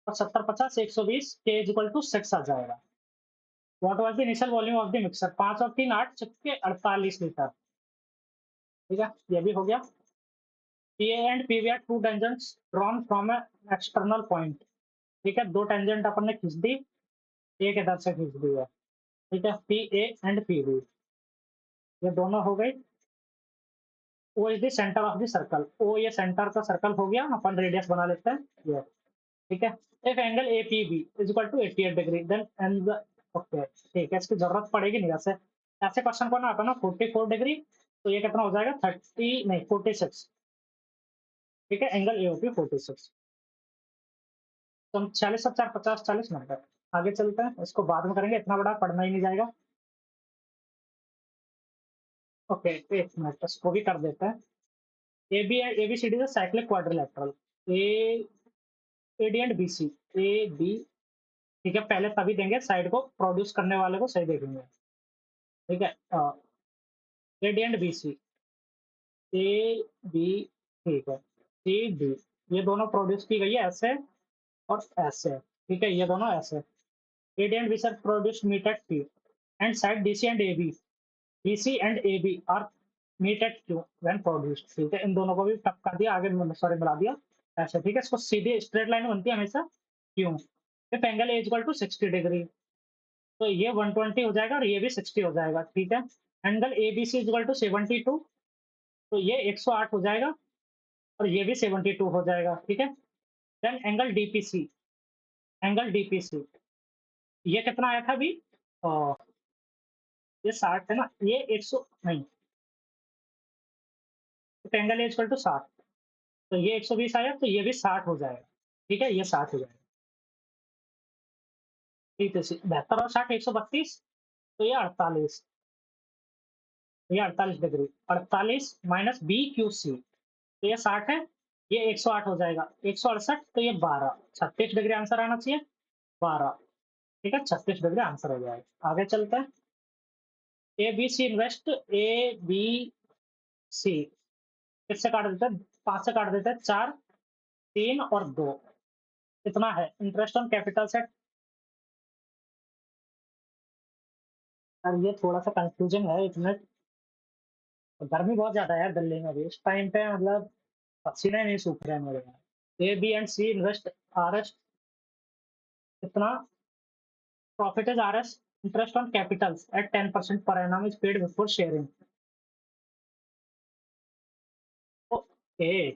और 70 50 120 के इज इक्वल टू 6 आ जाएगा। What was the initial volume of the mixer, 5 और 3 8, के 48 लीटर। ठीक है, ये भी हो गया। PA and PB are two tangents drawn from a external point. ठीक है, दो टेंजेंट अपन ने खींच दी, एक इधर से खींच दी है। ठीक है, PA एंड PB, ये दोनों हो गई। O is the centre of the circle, O ये सेंटर का सर्कल हो गया, अपन रेडियस बना लेते हैं ये। ठीक है, if angle APB is equal to 88 degree then and, okay ठीक है, इसकी जरूरत पड़ेगी नहीं वैसे, ऐसे क्वेश्चन को ना आता ना 44 डिग्री, तो ये कितना हो जाएगा 30 नहीं 46। ठीक है, एंगल AOP 46, तो हम 46 और 4 50 40 मिनट है। आगे चलते हैं, इसको बाद में करेंगे, इतना बड़ा पढ़ना ही नहीं जाएगा। ओके, एक मिनट, इसको भी कर देते हैं। ABCD is a cyclic quadrilateral, AD and BC, AB, ठीक है, पहले तभी देंगे साइड को, प्रोड्यूस करने वाले को सही देखेंगे। ठीक है, AD एंड BC, AB, ठीक है, CD, ये दोनों प्रोड्यूस की गई है ऐसे और ऐसे। ठीक है, ये दोनों ऐसे, AD and BC produce meet at P and side DC and AB, BC and AB are meet at Q when produced. ठीक है, इन दोनों को भी टक कर दिया, आगे सॉरी मिला दिया ऐसे। ठीक है, इसको सीधी स्ट्रेट लाइन बनती है हमेशा, क्यों, if angle A equal to 60 degree, तो ये 120 हो जाएगा और ये भी 60 हो जाएगा। ठीक है, एंगल ABC इक्वल टू 72, तो ये 108 हो जाएगा और ये भी 72 हो जाएगा। ठीक है, then angle DPC, angle DPC ये कितना आया था अभी, ये 60 है ना, ये 100 नहीं, तो एंगल ए इक्वल टू 60, तो ये 120 आया, तो ये भी 60 हो जाएगा। ठीक है, ये 60 हो जाएगा। ठीक है, 72 और 60 132, तो ये 48, ये 48 डिग्री, 48 माइनस BQC, तो ये 60 है, ये 108 हो जाएगा, 168, तो ये 12, 36 डिग्री आंसर आना चाहिए, 12। ठीक है, 36 डिग्री आंसर हो जाएगा। आगे चलते हैं, ABC इन्वेस्ट, ABC किससे काट देते हैं, 5 से काट देते हैं, 4 3 और 2, कितना है इंटरेस्ट ऑन कैपिटल सेट। और ये थोड़ा सा कंफ्यूजन है इसमें, गर्मी बहुत ज्यादा है यार दिल्ली में अभी इस टाइम पे, मतलब पसीने नहीं सूख रहे हैं मेरे यहाँ। A B and C invest RS, कितना profit is RS, interest on capitals at 10% per annum is paid before sharing। Okay,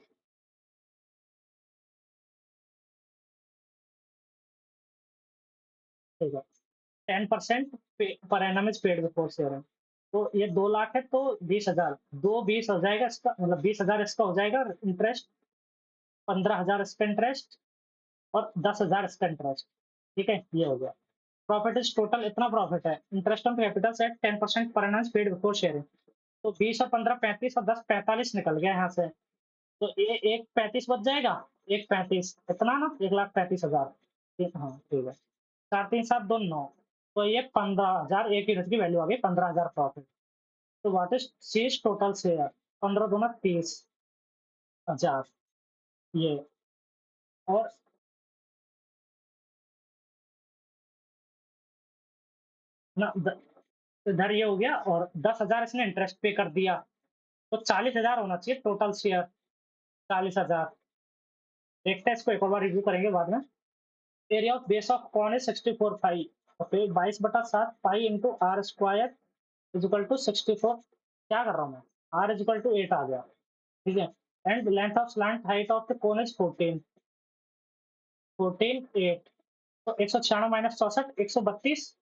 ठीक है, 10% per annum is paid before sharing, तो ये 2 लाख है, तो 20,000, 2 20 हो जाएगा इसका, मतलब 20,000 इसका हो जाएगा इंटरेस्ट, 15,000 इसका इंटरेस्ट, और 10,000 इसका इंटरेस्ट। ठीक है, ये हो गया। प्रॉफिट इज टोटल, इतना प्रॉफिट है, interest on capital set 10% per annum paid before sharing, तो 20 और 15 35 और 10 45 निकल गया यहाँ से, तो ये एक 35 बच जाएगा, एक 35 इतना ना, 1,35,000। हाँ ठीक है, 4 3 7 2 9, तो ये 15,000, एक यूनिट की वैल्यू आ गई, 15,000 प्रॉफिट। तो what is C is total share 15 दूना 30,000 ये। और ना इधर ये हो गया और 10,000 इसने इंटरेस्ट पे कर दिया, तो 40,000 होना चाहिए टोटल शेयर। 40,000। देखते हैं, इसको एक और बार रिव्यू करेंगे बाद में। Area of base of cone is 64 pi. Okay, 22/7 pi into R square is equal to 64। क्या कर रहा हूँ मैं? आर इज इक्वल टू 8 आ गया। ठीक है। And length of slant height of the cone is 14 8। तो 196 minus 64 132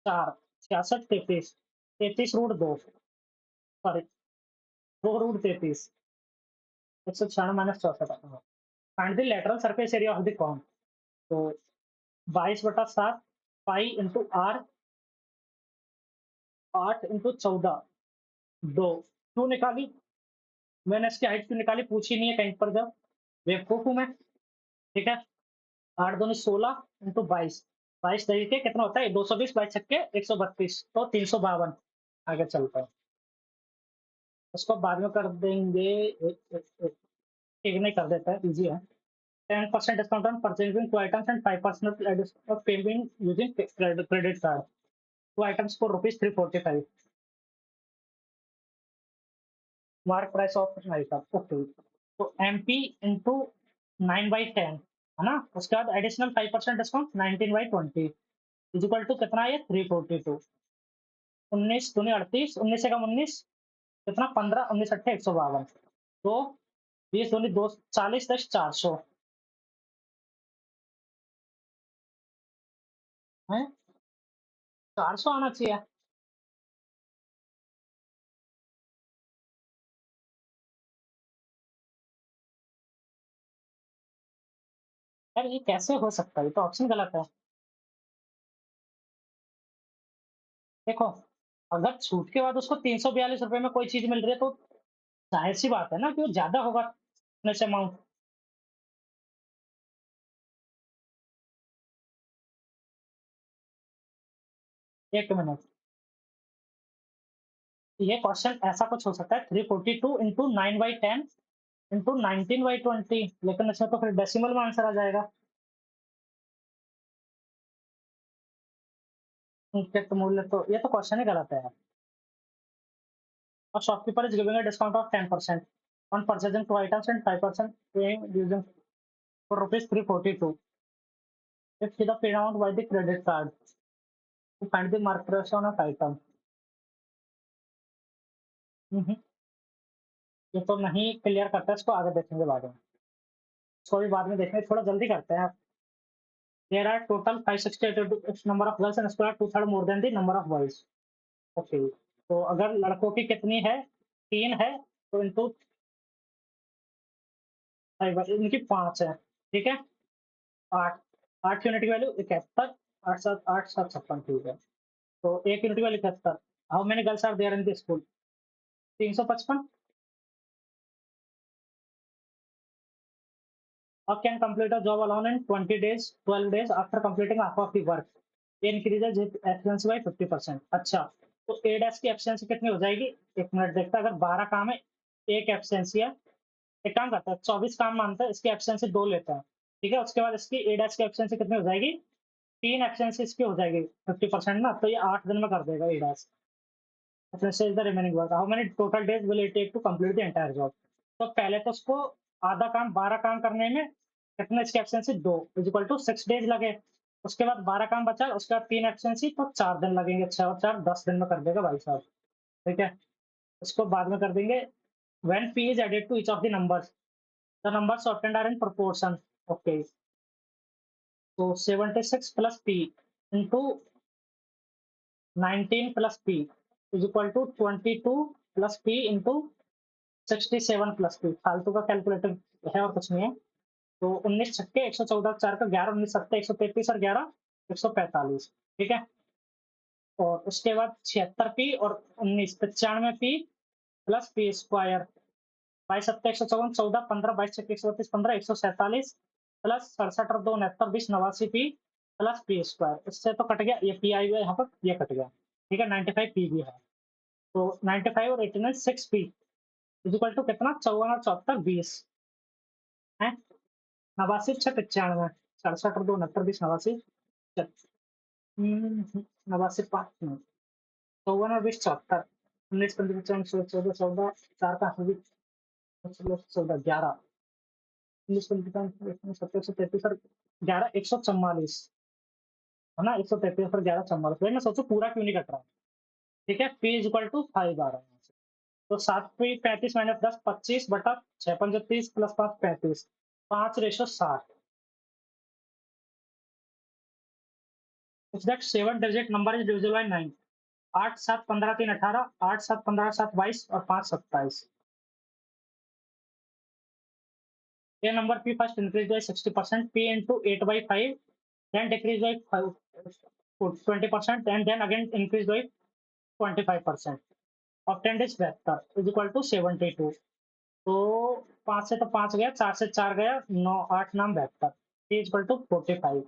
4 66 33 33√2। Sorry, 2√33। 196 minus 64। Find the lateral surface area of the cone. तो 22/7 पाई इंटू आर 8 इंटू 14 2। क्यों निकाली? मैंने इसकी हाइट क्यों निकाली पूछी नहीं है कहीं पर, जब बेवकूफ हूँ मैं। ठीक है। 8 दूनी 16 इंटू 22। 22 तरीके कितना होता है? 220 22 छक्के 132, तो 352। आगे चलते हैं, उसको बाद में कर देंगे। ठीक नहीं, कर देता है, इजी है। 10% discount on purchasing two items and 5% of payment using credit card. Two items for ₹345। Mark price of item. Okay. तो एमपी इंटू 9/10 है ना। उसके बाद additional 5% discount 19/20 is equal to कितना है? 342। 19 दूनी 38, 19 से कम 19 कितना? 15, 19 अट्ठे 152। तो 20 दूनी 2 40 10 400 है। 400 आना चाहिए। यार ये कैसे हो सकता है? ये तो ऑप्शन गलत है। देखो, अगर छूट के बाद उसको 342 रुपए में कोई चीज मिल रही है, तो जाहिर सी बात है ना कि वो ज्यादा होगा से अमाउंट। एक मिनट, ये क्वेश्चन ऐसा कुछ हो सकता है 342 इंटू 9/10 इंटू 19/20, लेकिन इसमें तो फिर डेसिमल में आंसर आ जाएगा। उनके मूल्य तो, ये तो क्वेश्चन ही गलत है यार। और shopkeeper is giving a discount of 10% on purchasing two items and 5% paying using for ₹342 if the payment by the credit card to find the mark price on of item। हम्म, ये तो नहीं क्लियर करता है, इसको आगे देखेंगे बाद में। इसको भी बाद में देखेंगे, थोड़ा जल्दी करते हैं। There are total 568 number of girls and square 2/3 more than the number of boys। Okay. तो अगर लड़कों की कितनी है? 3 है, तो इंटू इनकी 5 है। ठीक है। 8। 8 यूनिट की वैल्यू 71। 8 7 56, ठीक है। तो 1 यूनिट की value 71। How many girls are there in the school? 355। और can complete a job alone in 20 days 12 days after completing half of the work. Increases efficiency by 50%। अच्छा, तो ए डैश की एफिशिएंसी कितनी हो जाएगी? एक मिनट देखता है। अगर 12 काम है, एक एफिशिएंसी है, एक काम करता है 24 काम मानते हैं, इसकी एफिशिएंसी 2 लेते हैं। ठीक है। उसके बाद इसकी ए डैश की एफिशिएंसी कितनी हो जाएगी? 3 एफिशिएंसी इसकी हो जाएगी 50% ना, तो ये 8 दिन में कर देगा A dash. Finishes the remaining work. How many total days will it take to complete the entire job? तो पहले तो उसको आधा काम 12 काम करने में कितना, इसकी efficiency 2 is equal to 6 days लगे। उसके बाद 12 काम बचा, उसके बाद 3 एफिशिएंसी, तो 4 दिन लगेंगे। 6 और 4 10 दिन में कर देगा भाई साहब। ठीक है। इसको बाद में कर देंगे। When p is added to each of the numbers, the numbers obtained are in proportion। Okay. तो 76 plus p into 19 plus p is equal to 22 plus p into 67 plus p। फालतू का कैलकुलेटर है और कुछ नहीं है। तो 19 छक्के 114 4 का 11 19 सत्ते 133 और 11 145। ठीक है। और उसके बाद 76 पी और 19 95 पी प्लस पी स्क्वायर। 22 7 154 14 15 22 छक्के 132 15 147 प्लस 67 और 2 69 20 89 पी प्लस पी स्क्वायर। इससे तो कट गया, ये पी आई हुआ यहाँ पर, ये कट गया। ठीक है, 95 पी भी है। तो 95 और 89 6 पी इज इक्वल टू कितना, 54 और 74 20 है। 89 6 95 67 और 2 69 20 89 89 5 54 और 20 74 19 15 14 14 14 4 का 14 11 19 15 17 133 और 11 144 है ना, 133 पर 11 44। भाई मैं सोचू पूरा क्यों नहीं कट रहा। ठीक है, p इज इक्वल टू 5 आ रहा है। तो 7 पे 35 माइनस 10 25 बटा 6 पंजे 30 plus 5 35 5:60। If that 7 digit number is divisible by 9। 8 7 15 3 18 8 7 15 7 22 और 5 27। ये number p first increase by 60%, p into 8 by 5 then decrease by 20% and then again increase by 25%। obtained is vector is equal to 72। तो 5 से तो 5 गया, 4 से 4 गया, 9 8 नाम वेक्टर p इक्वल टू 45।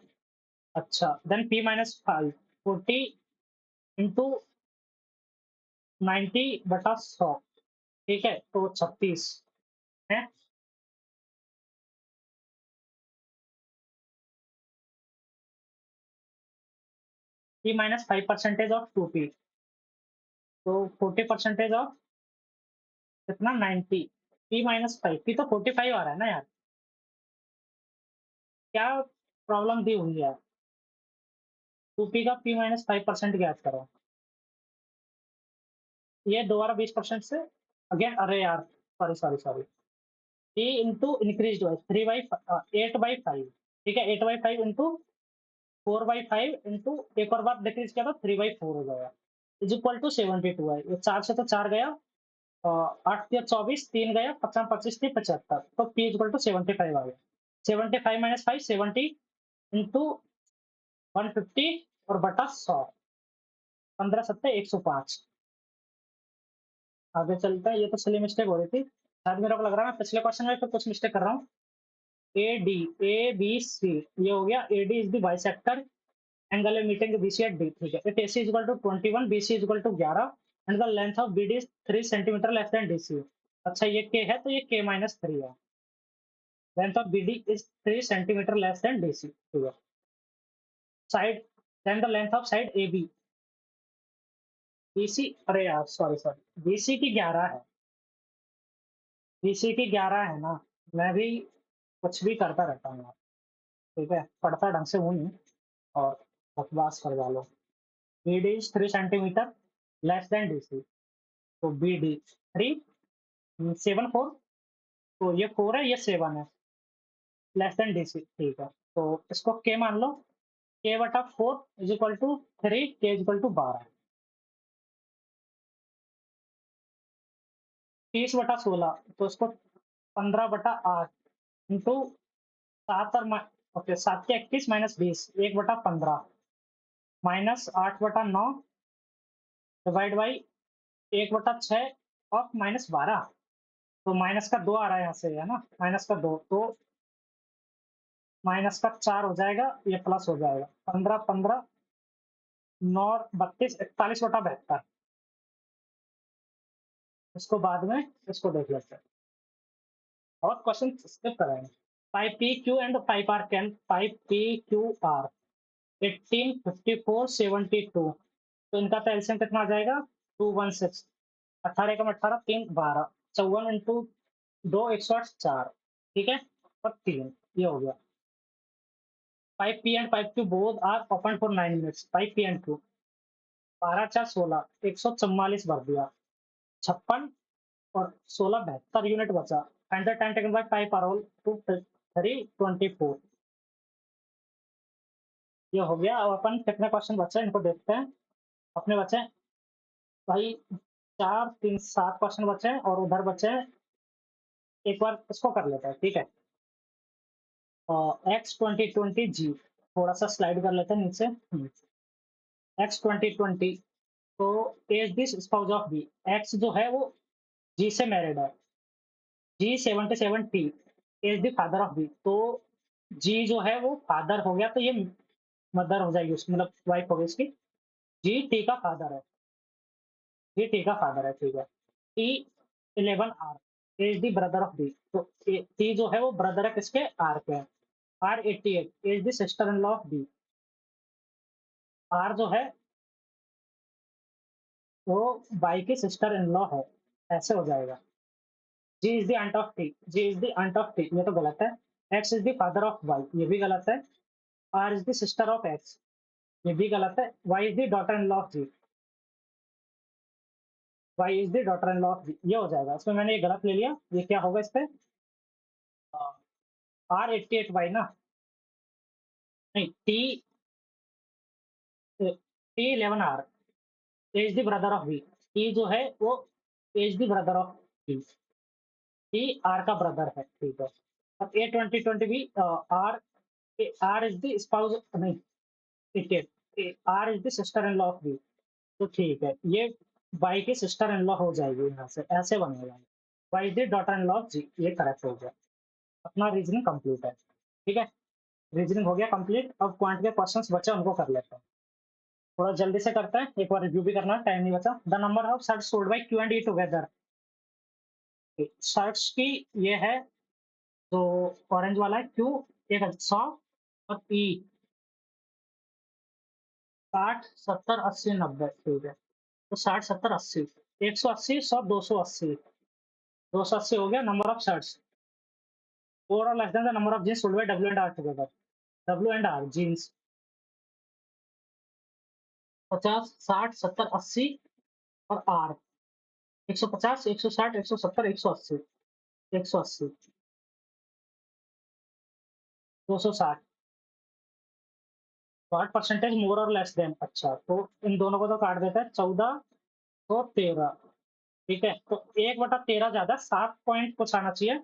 अच्छा देन p माइनस 5 40 इंटू 90 बटा 100। ठीक है, तो 36 है। p माइनस 5% ऑफ 2p, तो 40% ऑफ कितना 90। p माइनस 5 p तो 45 आ रहा है ना यार, क्या प्रॉब्लम दी हुई है। 2p का p माइनस 5% ज्ञात करो। ये दोबारा 20% से अगेन, अरे यार sorry sorry sorry, p into increase by 3 by 8 by 5। ठीक है, 8 बाई 5 इंटू 4 बाई 5 इंटू एक और बार डिक्रीज किया तो 3 बाई 4 हो जाएगा इज इक्वल टू 72 है। ये 4 से तो 4 गया, 8 या 24 3 गया, 50 25 थी 75, तो p इक्वल टू 75 आ गया। 75 माइनस 5 70 इंटू 150 और बटा 100 15 सत्ते 105। आगे चलते हैं, ये तो सिली मिस्टेक हो रही थी शायद, मेरे को लग रहा है मैं पिछले क्वेश्चन में तो कुछ मिस्टेक कर रहा हूँ। ए डी ए बी सी, ये हो गया A D is the bisector angle है मीटिंग बीसी एट डी। ठीक है, if A C is equal to 21 B C is equal to 11 and the length of B D is 3 centimetre less than D C. अच्छा ये के है तो ये के माइनस 3 है। Length of B D is 3 centimetre less than D C. ठीक है, side then the length of side A B B C, अरे यार सॉरी सॉरी, बीसी की 11 है, बीसी की 11 है ना। मैं भी कुछ भी करता रहता हूँ यार। ठीक है, पढ़ता ढंग से हूँ नहीं, और बकवास करवा लो। BD is 3 centimetre less than DC, तो बीडी 3 7 4, तो ये 4 है ये 7 है लेस देन डीसी। ठीक है, तो इसको के मान लो, के बटा 4 इज इक्वल टू 3, के इज इक्वल टू 12। 30 बटा 16, तो इसको 15 बटा 8 इंटू 7 और ओके 7 के 21 माइनस 20 1 बटा 15 माइनस 8 बटा 9 डिवाइड बाई 1 बटा 6 और माइनस 12। तो माइनस का 2 आ रहा है यहाँ से, है ना, माइनस का 2, तो माइनस का 4 हो जाएगा, ये प्लस हो जाएगा 15 15 9 32 41 बटा 72। इसको बाद में इसको देख लेते हैं और क्वेश्चन स्किप करेंगे। 5p q and 5r can 5p q r 18 54 72, तो इनका तो एलसीएम कितना आ जाएगा 216। 18 कम 18 3 12 54 इंटू 2 108 4। ठीक है, और 3 ये हो गया। 5p and 5q both are open for 9 minutes. 5p and q 12 4 16 144 भर दिया, 56 और 16 72 यूनिट बचा। Find the time taken by 5 पर होल टू 3 24। ये हो गया। अब अपन कितने क्वेश्चन बचे हैं इनको देखते हैं। अपने बचे हैं भाई 4 3 7 क्वेश्चन बचे हैं, और उधर बचे हैं, एक बार इसको कर लेते हैं। ठीक है, एक्स 2020 जी, थोड़ा सा स्लाइड कर लेते हैं नीचे। एक्स 2020, तो as this spouse of B, X जो है वो जी से मैरिड है। G 77 T is the father of B, तो जी जो है वो फादर हो गया, तो ये मदर हो जाएगी उसकी, मतलब वाइफ हो गई इसकी। जी टी का फादर है। ये टी का फादर है, ठीक है। T 11 R is the brother of D. तो टी जो है वो ब्रदर है किसके, आर के। R 88 is the sister in law of D. R जो है वो बाई की सिस्टर इन लॉ है, ऐसे हो जाएगा। G is the aunt of T, G is the aunt of T, ये तो गलत है। X is the father of Y, ये भी गलत है। R is the sister of X, ये भी गलत है। Y is the daughter in law of G, Y is the daughter in law of G, ये हो जाएगा। इसमें मैंने ये गलत ले लिया, ये क्या होगा इस पे, आर 88 वाई ना, नहीं T, T 11 R is the brother of V. T जो है वो is the brother of V, T R का ब्रदर है, ठीक है। अब ए 2020 भी R, R is the spouse, नहीं 88, R is the sister in law of V. तो ठीक है, ये वाई की सिस्टर इन लॉ हो जाएगी, यहाँ से ऐसे बनेगा। Y is the daughter in law of G, ये करेक्ट हो गया। अपना रीजनिंग कंप्लीट है, ठीक है। रीजनिंग हो गया कंप्लीट। अब क्वांट के क्वेश्चंस बचे, उनको कर लेते हैं। थोड़ा जल्दी से करते हैं, एक बार रिव्यू भी करना, टाइम नहीं बचा। The number of shirts sold by Q and E together. Shirts की ये है, तो ऑरेंज वाला है क्यू, 100, और ई 60 70 80 90, ठीक है। तो 60 70 80, 180 100 280, 280 हो गया नंबर ऑफ शर्ट्स। फोर और less than the number of jeans sold by W and R together. W and R jeans 50 60 70 80, और आर 150 160 170 180, 180 260। तो 8% मोर और लेस देन, अच्छा तो इन दोनों को तो काट देता है, 1413, ठीक है। तो 1/13 ज्यादा, 7 पॉइंट कुछ आना चाहिए,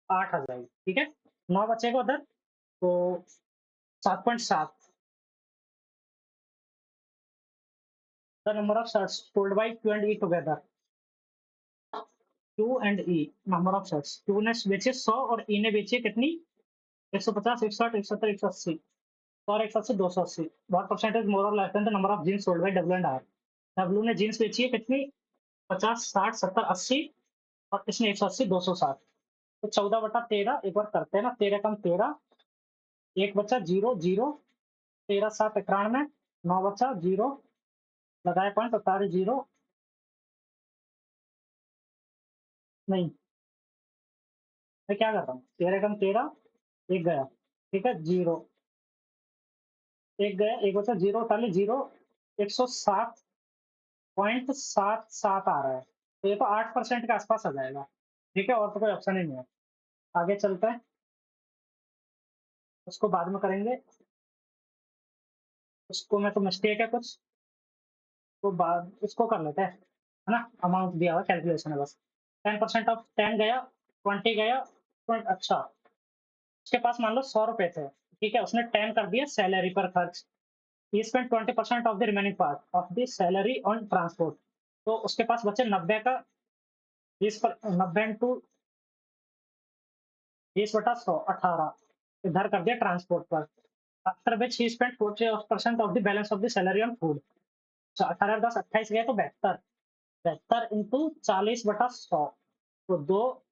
8 आ जाएगी, ठीक है। 9 बचेगा उधर, तो 7.7। The number of shirts sold by Q and E together. Q and E number of shirts, Q ने बेचे 100 और ई ने बेची है कितनी, 150 160 170 180, और 180 280। व्हाट परसेंटेज मोर और less than the number of jeans sold by W and R. W ने जीन्स बेची है कितनी, 50 60 70 80, और इसने 180 260। तो 14/13, एक बार करते हैं ना, 13 कम 13, एक बचा 0 0, 13 7 91, 9 बचा 0, लगाए पॉइंट, तो सारे 0, नहीं मैं क्या कर रहा हूँ, 13 कम 13, एक गया, ठीक है 0, एक गया, एक बचा 0, ताली 0, 107.77 आ रहा है। तो ये तो 8% के आसपास आ जाएगा, ठीक है। और तो कोई ऑप्शन ही नहीं है। आगे चलते हैं, उसको बाद में करेंगे। उसको में तो मिस्टेक है कुछ, तो बाद उसको कर लेते हैं, है ना। अमाउंट दिया हुआ, कैलकुलेशन है बस। 10% ऑफ 10 गया, 20 गया, 20, अच्छा उसके पास मान लो 100 रुपए थे, ठीक है। उसने 10 कर दिया सैलरी पर खर्च। He spend 20% of the remaining part of the salary on transport. तो उसके पास बचे 90 का, 20 पर 90 इंटू 20/100 18, इधर कर दिया ट्रांसपोर्ट पर। After which he spend 40% of the balance of the salary on food. 18 10 28 गए, तो 72, 72 इंटू 40/100, तो दो,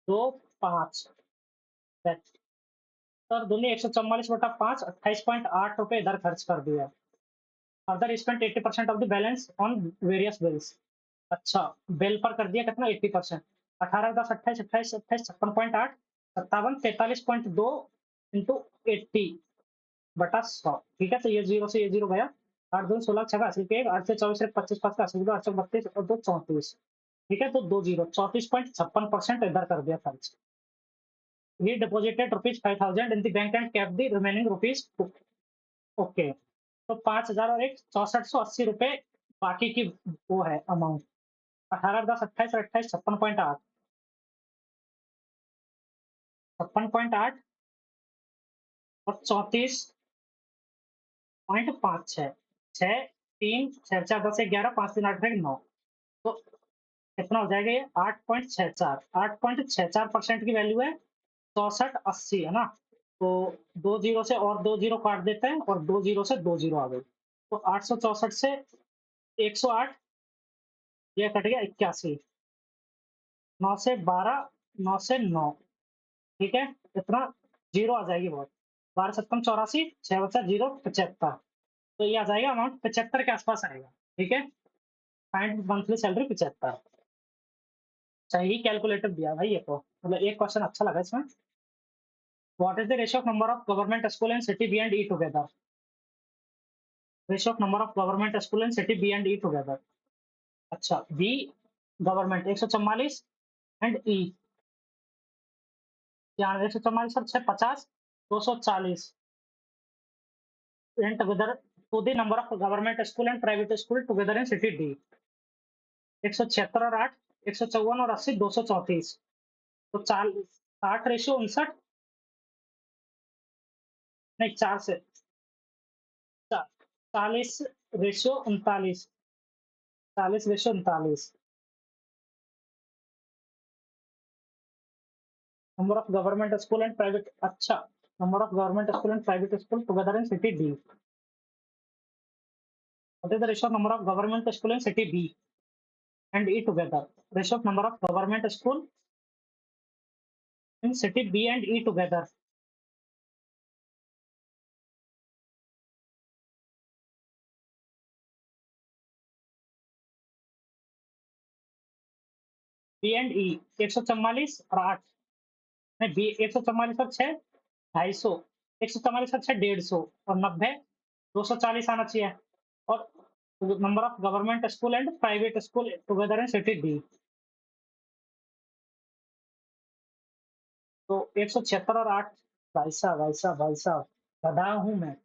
5, 144/5, 28.8 रुपए इधर खर्च कर दिया। Other spent 80% of the balance on various bills. अच्छा, बिल पर कर दिया कितना, 80%। 18 10 28 28 28 56.8, 57 43.2 इंटू 80/100, ठीक है। तो ये जीरो से ये जीरो गया, 8 2 16 6 80 के 8 से 24 25 5 का 80 8 32 और 2 34, ठीक है। तो दो जीरो, 34.56% इधर कर दिया खर्च। We deposited rupees 5,000 in the bank and kept the remaining rupees, okay. तो 5,000 और एक 6480 रुपए बाकी की वो है अमाउंट। 18 10 28 28 56.8, 56.8 और 34.56, 6 3 6 4 10 11 5 3 8 9, तो कितना हो जाएगा ये, 8.64, 8.64% की वैल्यू है। 6480 है ना। तो दो जीरो से और दो जीरो काट देते हैं, और दो जीरो से दो जीरो आ गई। तो 864 से 108, ये कट गया 81, 9 से 12, 9 से 9, ठीक है? इतना 0 आ जाएगी बहुत। 12 सत्तम 84, 6 बचा 0, 75। तो ये आ जाएगा अमाउंट 75 के आसपास आएगा, ठीक है? Find monthly salary 75। सही कैलकुलेटर दिया भाई ये तो, मतलब एक क्वेश्चन अच्छा लगा इसमें। What is the ratio of number of government school and city B and E together? Ratio of number of government school and city B and E together. अच्छा, बी गवर्नमेंट 144 एंड ई 93, 144 और 6 50, 240 and together to the number of government school and private school together in city D. 176 और 8, 154 और 80, 234। तो 60:59, नहीं 4 से 40:39, 40:39। Number of government school and private, अच्छा, number of government school and private school together in city D. What is the ratio of number of government school in city B and E together? Ratio of number of government school in city B and E together. B and E 144 और 8, नहीं B 144 और 6, 250, 144 और 6, 150 और 90, 240 आना चाहिए। और number of government school and private school together in city D. तो 176 और 8, भाई साहब भाई साहब भाई साहब, गधा हूं मैं।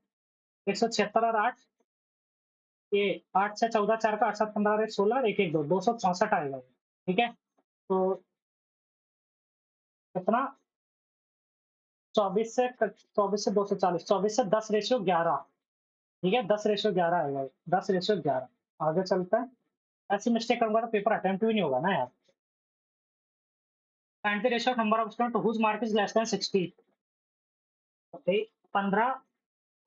176 और 8, ये 8 से 14, 4 का 8 7 15, 16, 1 1 2, 264 आएगा ये, ठीक है? तो कितना, 24 से 240, 24 से 10:11, ठीक है? 10:11 आएगा ये, 10:11। आगे चलते हैं। ऐसी मिस्टेक करूंगा तो पेपर अटेम्प्ट भी नहीं होगा ना यार। Find the ratio of number of student whose mark is less than 60। Okay, 15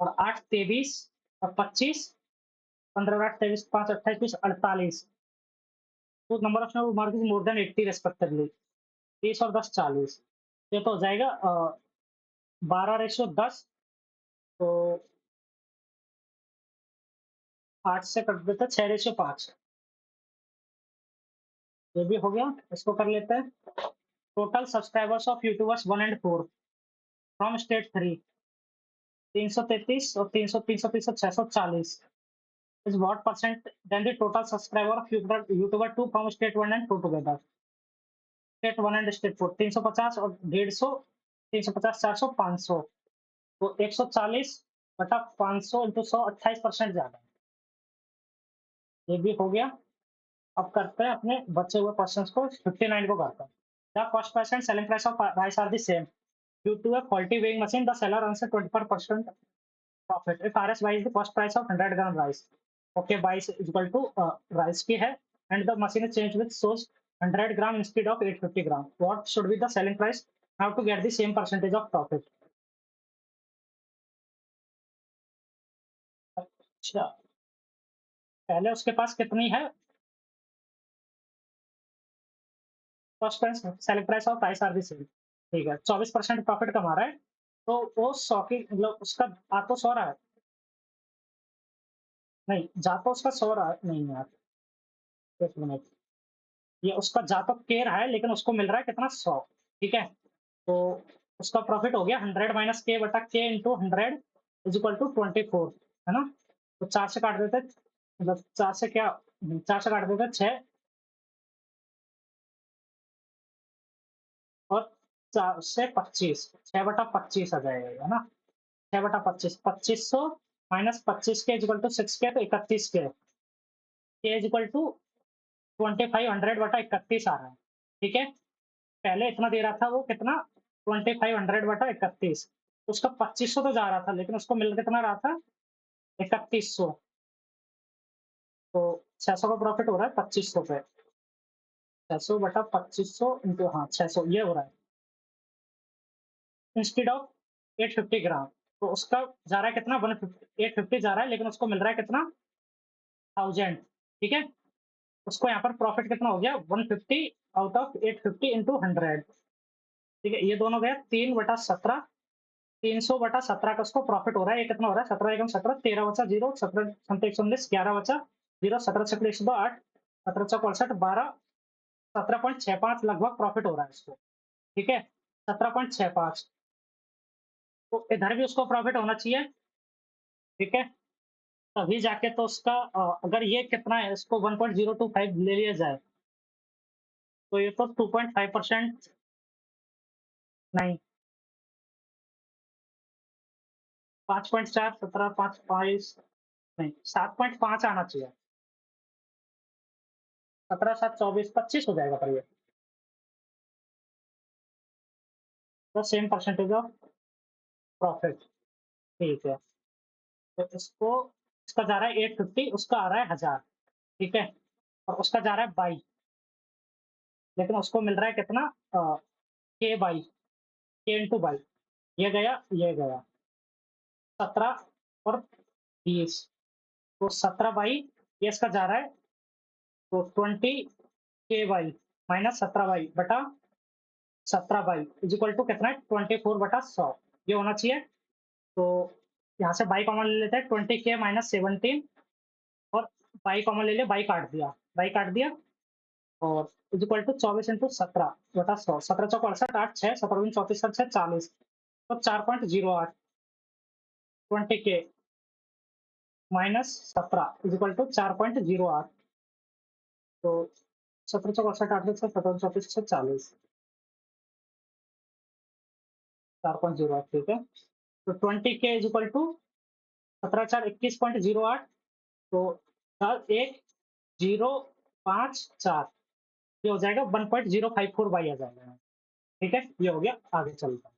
और 8 23 और 25, 15 और 8 23, 5 28 20, 48। तो number of student mark is more than 80 respectively. 30 और 10 40। ये तो हो जाएगा 12:10। तो 8 से कट देते 6:5। ये भी हो गया, इसको कर लेते हैं। Total subscribers of YouTubers 1 and 4 from state 3, 333 और 300, 330 और 640 is what percent then the total subscriber of YouTuber 2 from state 1 and 2 together? State 1 and state 4, 350 और 150, 350, 400, 500। तो 140 बटा 500 इंटू 100, 28% ज्यादा है। ये भी हो गया। अब करते हैं अपने बचे हुए क्वेश्चंस को, 59 को करते हैं। The cost price and selling price of rice are the same due to a faulty weighing machine. The seller earns a 24% profit if RS buys the cost price of 100 gram rice. Okay, buy is equal to rice की है and the machine is changed with source 100 gram instead of 850 gram. What should be the selling price now to get the same percentage of profit? अच्छा, पहले उसके पास कितनी है cost price, selling price और price are the same, ठीक है? 24% profit कमा रहा है। तो वो 100 की, मतलब उसका आ तो 100 रहा है, नहीं जा तो उसका 100 रहा है, नहीं यार, एक मिनट, ये उसका जा तो के रहा है लेकिन उसको मिल रहा है कितना, 100, ठीक है? तो उसका प्रॉफिट हो गया 100 माइनस के बटा के इंटू 100 इज इक्वल टू 24, है ना? तो 4 से काट देते, मतलब 4 से क्या, 4 से काट देते 6, और 4 से 25, 6 बटा 25 आ जाएगा, है ना? 6 बटा 25, 2500 माइनस 25 के इक्वल टू 6 के, तो 31 के इज इक्वल टू 2500 बटा 31 आ रहा है, ठीक है? पहले इतना दे रहा था वो कितना, 2500 बटा 31। उसका 2500 तो जा रहा था लेकिन उसको मिल कितना रहा था, 3100। तो 600 का प्रॉफिट हो रहा है 2500 पे, 600 बटा 2500 इंटू, हाँ 600 ये हो रहा है, इंस्टेड ऑफ 850 ग्राम। तो उसका जा रहा है कितना, 150, 850 जा रहा है लेकिन उसको मिल रहा है कितना, 1000, ठीक है? उसको यहाँ पर प्रॉफिट कितना हो गया 150 आउट ऑफ 850 इंटू 100। ठीक है, ये दोनों गया 3/17, 300/17 का उसको प्रॉफिट हो रहा है। ये कितना हो रहा है 17 एकम 17, 13 बचा 0, 17 17 119, 11 बचा 0, 17 छक्के 102, 8, 17 चौक 68, 12, 17.65 लगभग प्रॉफिट हो रहा है इसको। ठीक है, 17.65, तो इधर भी उसको प्रॉफिट होना चाहिए। ठीक है, तभी जाके तो उसका अगर ये कितना है इसको 1.025 ले लिया जाए तो ये तो 2.5% नहीं, 5.4, 17, 5, 22 नहीं, 7.5 आना चाहिए। 17, 7, 24, 25 हो जाएगा पर ये तो सेम परसेंटेज ऑफ प्रॉफिट। ठीक है, तो इसको इसका जा रहा है 850, उसका आ रहा है 1000। ठीक है, और उसका जा रहा है बाई, लेकिन उसको मिल रहा है कितना के बाई, के इंटू बाई, ये गया 17 और 20, तो 17 बाई, ये इसका जा रहा है तो 20 के बाई माइनस 17 बाई बटा 17 बाई इज इक्वल टू कितना है 24/100, ये होना चाहिए। तो यहाँ से बाई कॉमन ले लेते हैं, 20 के माइनस 17, और बाई कॉमन ले लिया, बाई काट दिया, और इज इक्वल टू 24 इंटू 17/100, 17 चौक 68, 8 6, 17 34 6 40, तो 4.08, 20 के माइनस 17 इज इक्वल टू 4.08, तो 17 चौक 68, 8 6, 17 34 6 40, 4.08। ठीक है, तो 20 के इज इक्वल टू 17 4 21.08, तो 101054, ये हो जाएगा 1.054 बाई आ जाएगा। ठीक है, ये हो गया, आगे चलता हूँ।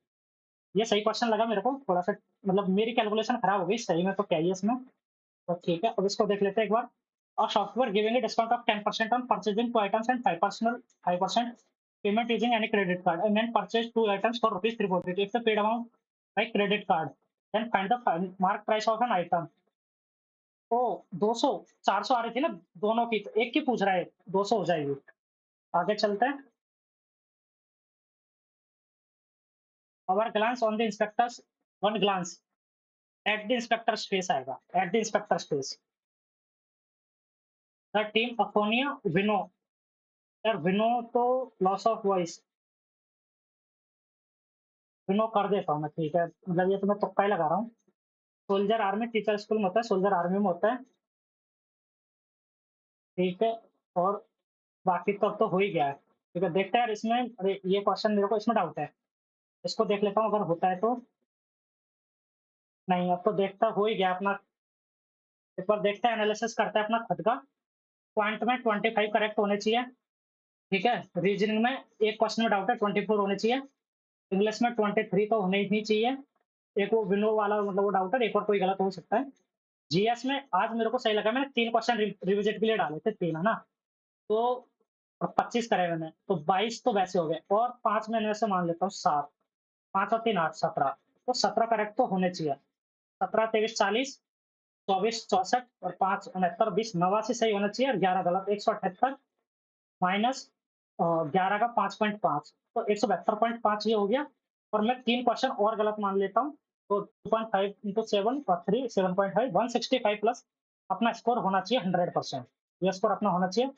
ये सही क्वेश्चन लगा मेरे को, थोड़ा सा मतलब मेरी कैलकुलेशन खराब हो गई, सही में तो क्या ही है इसमें। तो ठीक है, अब इसको देख लेते हैं एक बार। और software giving a discount of 10% on purchasing 2 items and 5% payment using any credit card and then purchase 2 items for rupees 340 if the paid amount by credit card, then find the mark price of an item। ओ 200, 400 आ रही थी ना दोनों की, तो एक की पूछ रहा है, 200 हो जाएगी। आगे चलते हैं। our glance on the inspectors, one glance at the inspector's face आएगा, at the inspector's face, the team अफोनिया विनो, यार विनो तो लॉस ऑफ वॉइस, विनो कर देता हूँ मैं। ठीक है, मतलब ये तो मैं तुक्का ही लगा रहा हूँ। सोल्जर आर्मी टीचर स्कूल में होता है, सोल्जर आर्मी में होता है। ठीक है, और बाकी तो अब तो हो ही गया है। ठीक है, देखते हैं यार इसमें, अरे ये क्वेश्चन मेरे को इसमें डाउट है, इसको देख लेता हूँ अगर होता है तो। नहीं, अब तो देखता हो ही गया अपना। एक बार देखते हैं, एनालिसिस करता है अपना खुद का। क्वांट में 25 करेक्ट होने चाहिए। ठीक है, रीजनिंग में एक क्वेश्चन में डाउट है, 24 होने चाहिए। इंग्लिश में 23 तो होने ही चाहिए। एक वो विनो वाला मतलब वो डाउट है, एक और कोई गलत हो सकता है। जीएस में आज मेरे को सही लगा, मैंने 3 क्वेश्चन रिविजिट के लिए डाले थे, 3 है ना, तो 25 करे मैंने, तो 22 तो वैसे हो गए, और 5 में इनमें से मान लेता हूँ 7, 5 और 3 8, 17, तो 17 करेक्ट तो होने चाहिए। 17 23 40, 24 64 और 5 69 20 89 सही होना चाहिए, और 11 गलत, 178 माइनस 11 का 5.5, तो 172.5 ये हो गया। और मैं 3 क्वेश्चन और गलत मान लेता हूँ, तो 2.5 इंटू 7 और 3 7.5, 165 प्लस अपना स्कोर होना चाहिए 100%, ये स्कोर अपना होना चाहिए।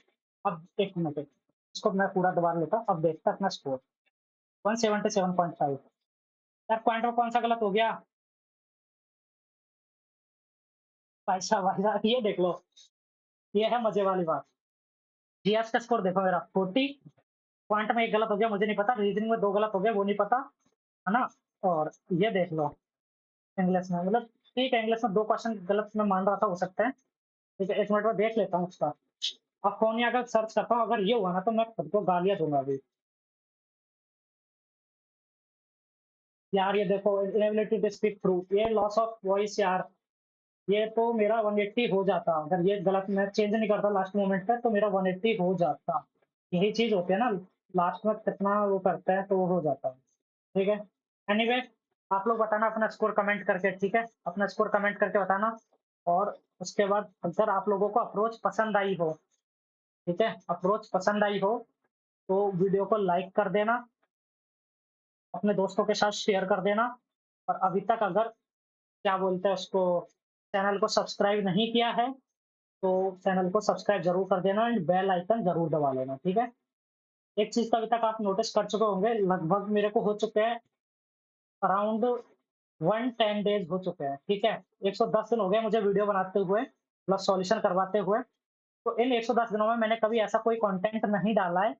अब एक मिनट, इसको मैं पूरा दोबारा लेता हूँ, अब देखता अपना स्कोर 177.5। यार पॉइंट में कौन सा गलत हो गया भाई साहब, ये देख लो, ये है मजे वाली बात। जीएस का स्कोर देखो मेरा 40, पॉइंट में एक गलत हो गया, मुझे नहीं पता, रीजनिंग में 2 गलत हो गए, वो नहीं पता, है ना। और ये देख लो इंग्लिश में, मतलब ठीक है, इंग्लिश में 2 क्वेश्चन गलत मैं मान रहा था, हो सकता है। ठीक है, 1 मिनट में देख लेता हूँ उसका। अब फोन अगर सर्च करता हूँ, अगर ये हुआ ना तो मैं खुद को गालियाँ दूंगा अभी। यार ये देखो, इनएबिलिटी टू स्पीक थ्रू, ये लॉस ऑफ वॉइस यार, ये तो मेरा 180 हो जाता, अगर ये गलत मैं चेंज नहीं करता लास्ट मोमेंट पे तो मेरा 180 हो जाता। यही चीज होती है ना, लास्ट में कितना वो करते हैं तो वो हो जाता है। ठीक है, एनीवे, आप लोग बताना अपना स्कोर कमेंट करके। ठीक है, अपना स्कोर कमेंट करके बताना। और उसके बाद अगर आप लोगों को अप्रोच पसंद आई हो ठीक है? अप्रोच पसंद आई हो तो वीडियो को लाइक कर देना, अपने दोस्तों के साथ शेयर कर देना और अभी तक अगर क्या बोलते हैं उसको, चैनल को सब्सक्राइब नहीं किया है, तो चैनल को सब्सक्राइब ज़रूर कर देना एंड बेल आइकन ज़रूर दबा लेना, ठीक है? एक चीज़ तो अभी तक आप नोटिस कर चुके होंगे, लगभग मेरे को हो चुके हैं अराउंड 110 डेज़ हो चुके हैं, ठीक है? 110 दिन हो गए मुझे वीडियो बनाते हुए, प्लस सॉल्यूशन करवाते हुए। तो इन 110 दिनों में मैंने कभी ऐसा कोई कंटेंट नहीं डाला है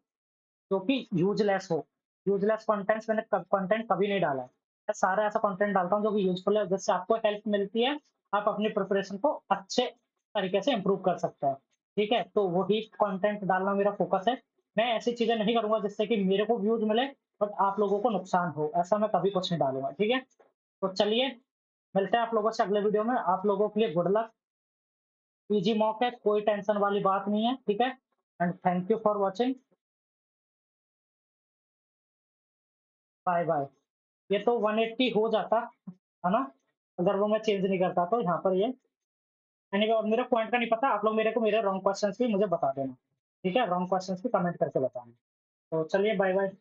जो कि यूज़लेस हो। यूज़लेस कंटेंट्स मैंने कंटेंट कभी नहीं डाला है। मैं सारा ऐसा कंटेंट डालता हूँ जो कि यूज़फुल है, जिससे आपको हेल्प मिलती है, आप अपनी प्रिपरेशन को अच्छे तरीके से इम्प्रूव कर सकते हैं। ठीक है? तो वही कंटेंट डालना मेरा फ़ोकस है। मैं ऐसी चीज़ें नहीं करूँगा जिससे कि मेरे को व्यूज़ मिले बट आप लोगों को नुकसान हो, ऐसा मैं कभी कुछ नहीं डालूँगा। ठीक है? तो चलिए, मिलते हैं आप लोगों से अगले वीडियो में। आप लोगों के लिए गुड लक। ईज़ी मॉक है, कोई टेंशन वाली बात नहीं है। ठीक है? And thank you for watching. Bye bye. ये तो 180 हो जाता, है ना? अगर वो मैं चेंज नहीं करता तो यहाँ पर ये एनीवे, और मेरे पॉइंट का नहीं पता, आप लोग मेरे को मेरे रॉन्ग क्वेश्चंस भी मुझे बता देना। ठीक है? रॉन्ग क्वेश्चंस भी कमेंट करके बताना। तो चलिए बाय बाय।